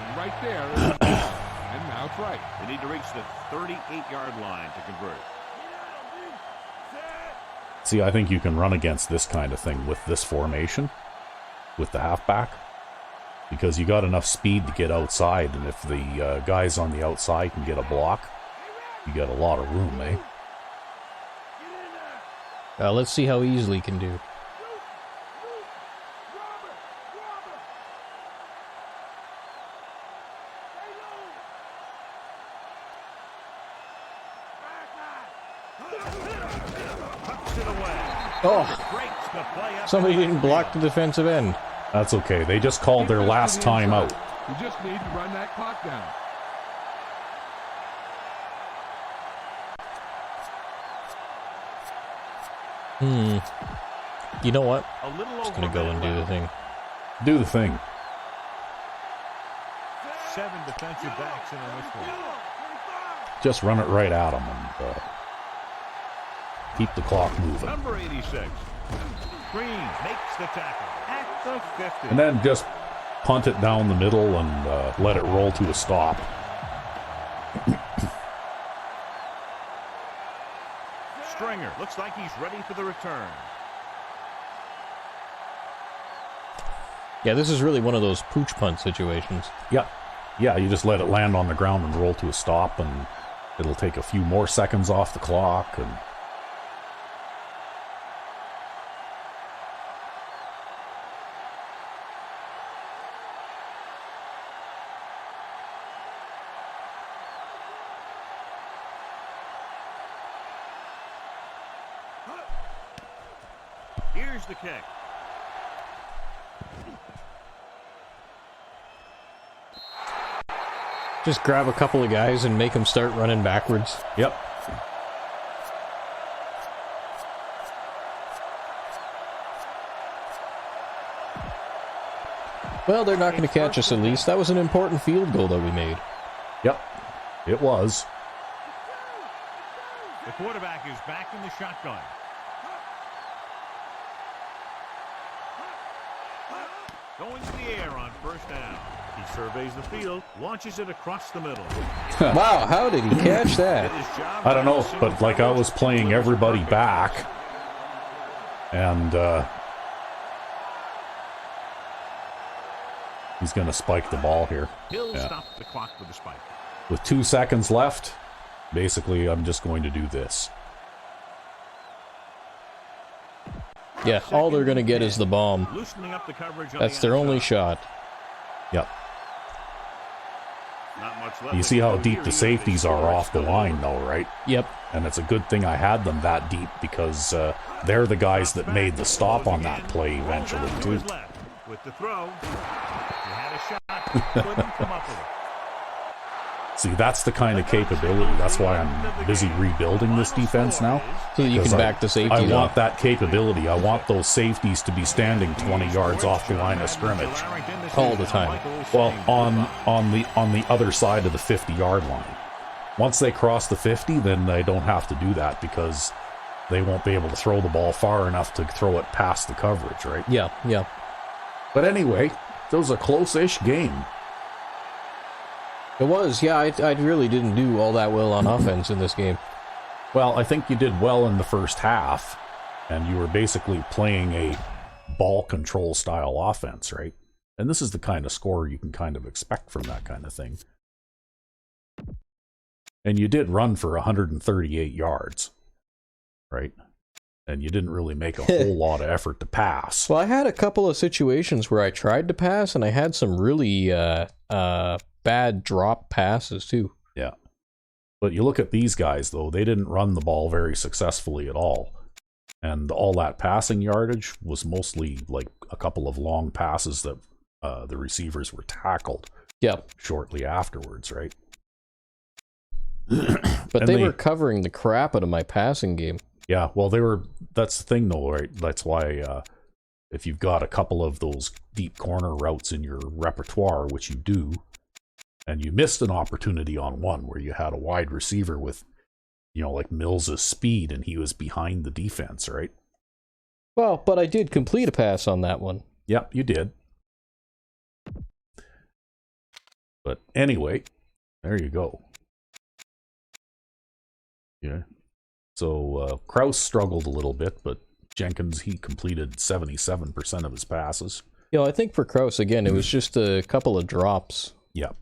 And right there is the ball. And now it's right. They need to reach the 38-yard line to convert. See, I think you can run against this kind of thing with this formation, with the halfback, because you got enough speed to get outside, and if the guys on the outside can get a block, you got a lot of room, eh? Let's see how easily he can do. Oh, somebody didn't block the defensive end. That's okay. They just called their last time out. You just need to run that clock down. You know what? A little Just over gonna go and do the thing. Do the thing. 7 defensive backs in on this one. Just run it right at them and keep the clock moving. Number 86. Green makes the tackle at the 50. And then just punt it down the middle and let it roll to a stop. Stringer looks like he's ready for the return. Yeah, this is really one of those pooch punt situations. Yeah. Yeah, you just let it land on the ground and roll to a stop, and it'll take a few more seconds off the clock. And Here's the kick. Just grab a couple of guys and make them start running backwards. yep. Well, they're not going to catch us at least. That was an important field goal that we made. Yep. It was. The quarterback is back in the shotgun. Going to the air on first down. He surveys the field, launches it across the middle. Wow, how did he catch that? His job I don't know, by the but like I was playing everybody back, and he's going to spike the ball here. He'll Yeah. stop the clock with a spike. With 2 seconds left, basically I'm just going to do this. Yeah, all they're going to get is the bomb. Loosening up the coverage on That's the their only outside. shot. Yep. Not much left You to see how go deep here. the safeties are off the line, though, right? Yep. And it's a good thing I had them that deep because they're the guys that made the stop on that play eventually, too. Left. With the throw, he had a shot, couldn't come up with it. See, that's the kind of capability. That's why I'm busy rebuilding this defense now. So that you can Because back the safety I want up. that capability. I want those safeties to be standing 20 yards off the line of scrimmage. All the time. Well, on the other side of the 50-yard line. Once they cross the 50, then they don't have to do that because they won't be able to throw the ball far enough to throw it past the coverage, right? Yeah, yeah. But anyway, it was a close-ish game. It was, yeah, I really didn't do all that well on offense in this game. Well, I think you did well in the first half, and you were basically playing a ball control style offense, right? And this is the kind of score you can kind of expect from that kind of thing. And you did run for 138 yards, right? And you didn't really make a whole lot of effort to pass. Well, I had a couple of situations where I tried to pass, and I had some really bad drop passes, too. Yeah. But you look at these guys, though, they didn't run the ball very successfully at all. And all that passing yardage was mostly like a couple of long passes that the receivers were tackled shortly afterwards, right? But they were covering the crap out of my passing game. Yeah, well, that's the thing, though, right? That's why if you've got a couple of those deep corner routes in your repertoire, which you do, and you missed an opportunity on one where you had a wide receiver with, like Mills's speed, and he was behind the defense, right? Well, but I did complete a pass on that one. Yep, you did. But anyway, there you go. Yeah. So Krause struggled a little bit, but Jenkins, he completed 77% of his passes. I think for Krause, again, it was just a couple of drops. Yeah.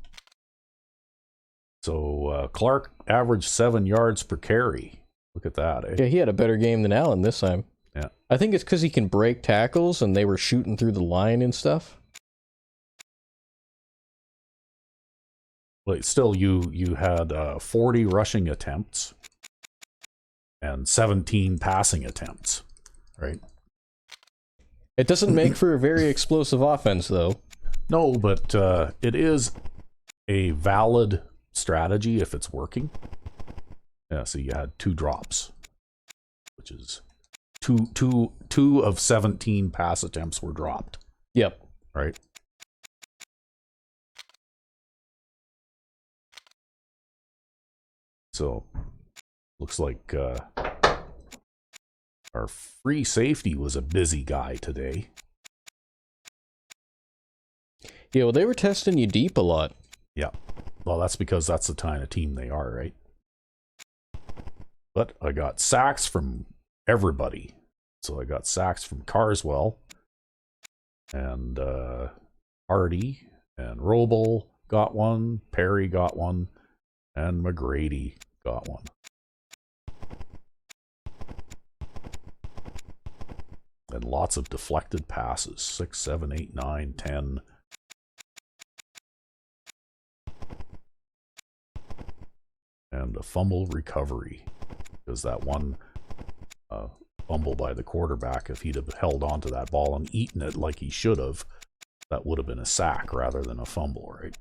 So Clark averaged 7 yards per carry. Look at that, eh? Yeah, he had a better game than Allen this time. Yeah. I think it's because he can break tackles, and they were shooting through the line and stuff. But still, you had 40 rushing attempts and 17 passing attempts, right? It doesn't make for a very explosive offense, though. No, but it is a valid strategy if it's working. Yeah, so you had 2 drops, which is two of 17 pass attempts were dropped. Yep. Right? So, looks like our free safety was a busy guy today. Yeah, well, they were testing you deep a lot. Yeah. Well, that's because that's the kind of team they are, right? But I got sacks from everybody. So I got sacks from Carswell and Hardy and Roble got one, Perry got one, and McGrady got one. And lots of deflected passes. 6, 7, 8, 9, 10. And a fumble recovery. Because that one fumble by the quarterback, if he'd have held onto that ball and eaten it like he should have, that would have been a sack rather than a fumble, right?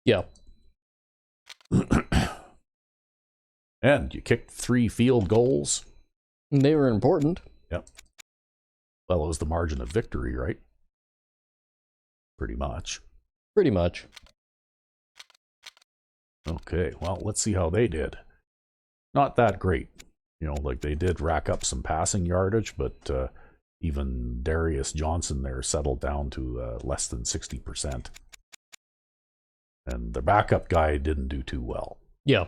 Yeah. And you kicked 3 field goals. And they were important. Yep. Well, it was the margin of victory, right? Pretty much. Pretty much. Okay, well, let's see how they did. Not that great. Like they did rack up some passing yardage, but even Darius Johnson there settled down to less than 60%. And the backup guy didn't do too well. Yeah.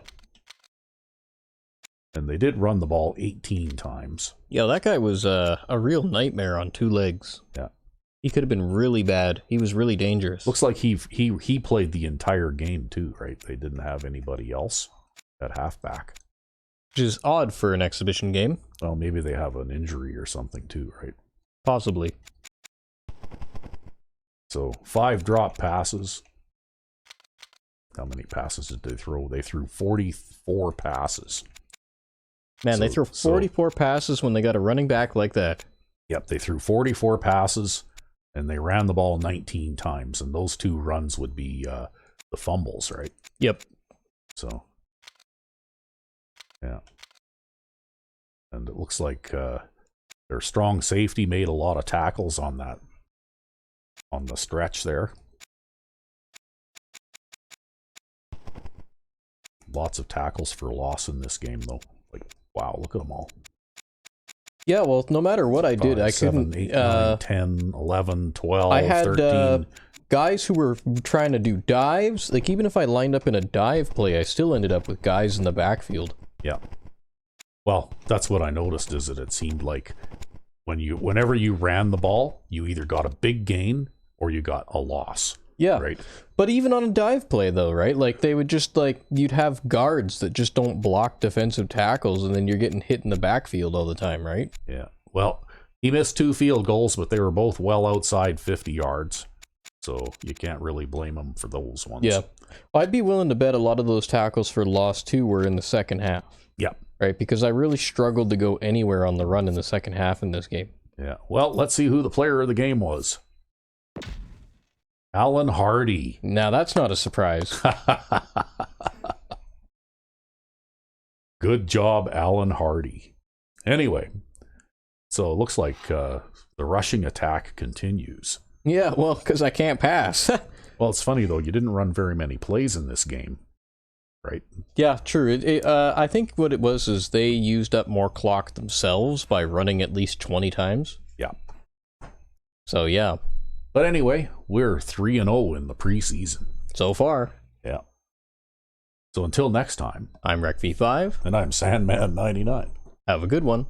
And they did run the ball 18 times. Yeah, that guy was a real nightmare on 2 legs. Yeah. He could have been really bad. He was really dangerous. Looks like he played the entire game too, right? They didn't have anybody else at halfback. Which is odd for an exhibition game. Well, maybe they have an injury or something too, right? Possibly. So 5 drop passes. How many passes did they throw? They threw 44 passes. Man, they threw 44 passes when they got a running back like that. Yep, they threw 44 passes, and they ran the ball 19 times, and those 2 runs would be the fumbles, right? Yep. So, yeah. And it looks like their strong safety made a lot of tackles on the stretch there. Lots of tackles for loss in this game, though. Like, wow, look at them all. Yeah, well, no matter what I did, 5, I 7, couldn't... 8, 9, 10, 11, 12, I had 13. Guys who were trying to do dives. Like, even if I lined up in a dive play, I still ended up with guys in the backfield. Yeah. Well, that's what I noticed, is that it seemed like whenever you ran the ball, you either got a big gain or you got a loss. Yeah. Right. But even on a dive play, though, right? Like, they would just, like, you'd have guards that just don't block defensive tackles, and then you're getting hit in the backfield all the time, right? Yeah. Well, he missed 2 field goals, but they were both well outside 50 yards. So you can't really blame him for those ones. Yeah. Well, I'd be willing to bet a lot of those tackles for loss, too, were in the second half. Yeah. Right? Because I really struggled to go anywhere on the run in the second half in this game. Yeah. Well, let's see who the player of the game was. Alan Hardy. Now, that's not a surprise. Good job, Alan Hardy. Anyway, so it looks like the rushing attack continues. Yeah, well, because I can't pass. Well, it's funny, though. You didn't run very many plays in this game, right? Yeah, true. I think what it was is they used up more clock themselves by running at least 20 times. Yeah. So, yeah. But anyway, we're 3-0 in the preseason. So far. Yeah. So until next time, I'm RecV5. and I'm Sandman99. Have a good one.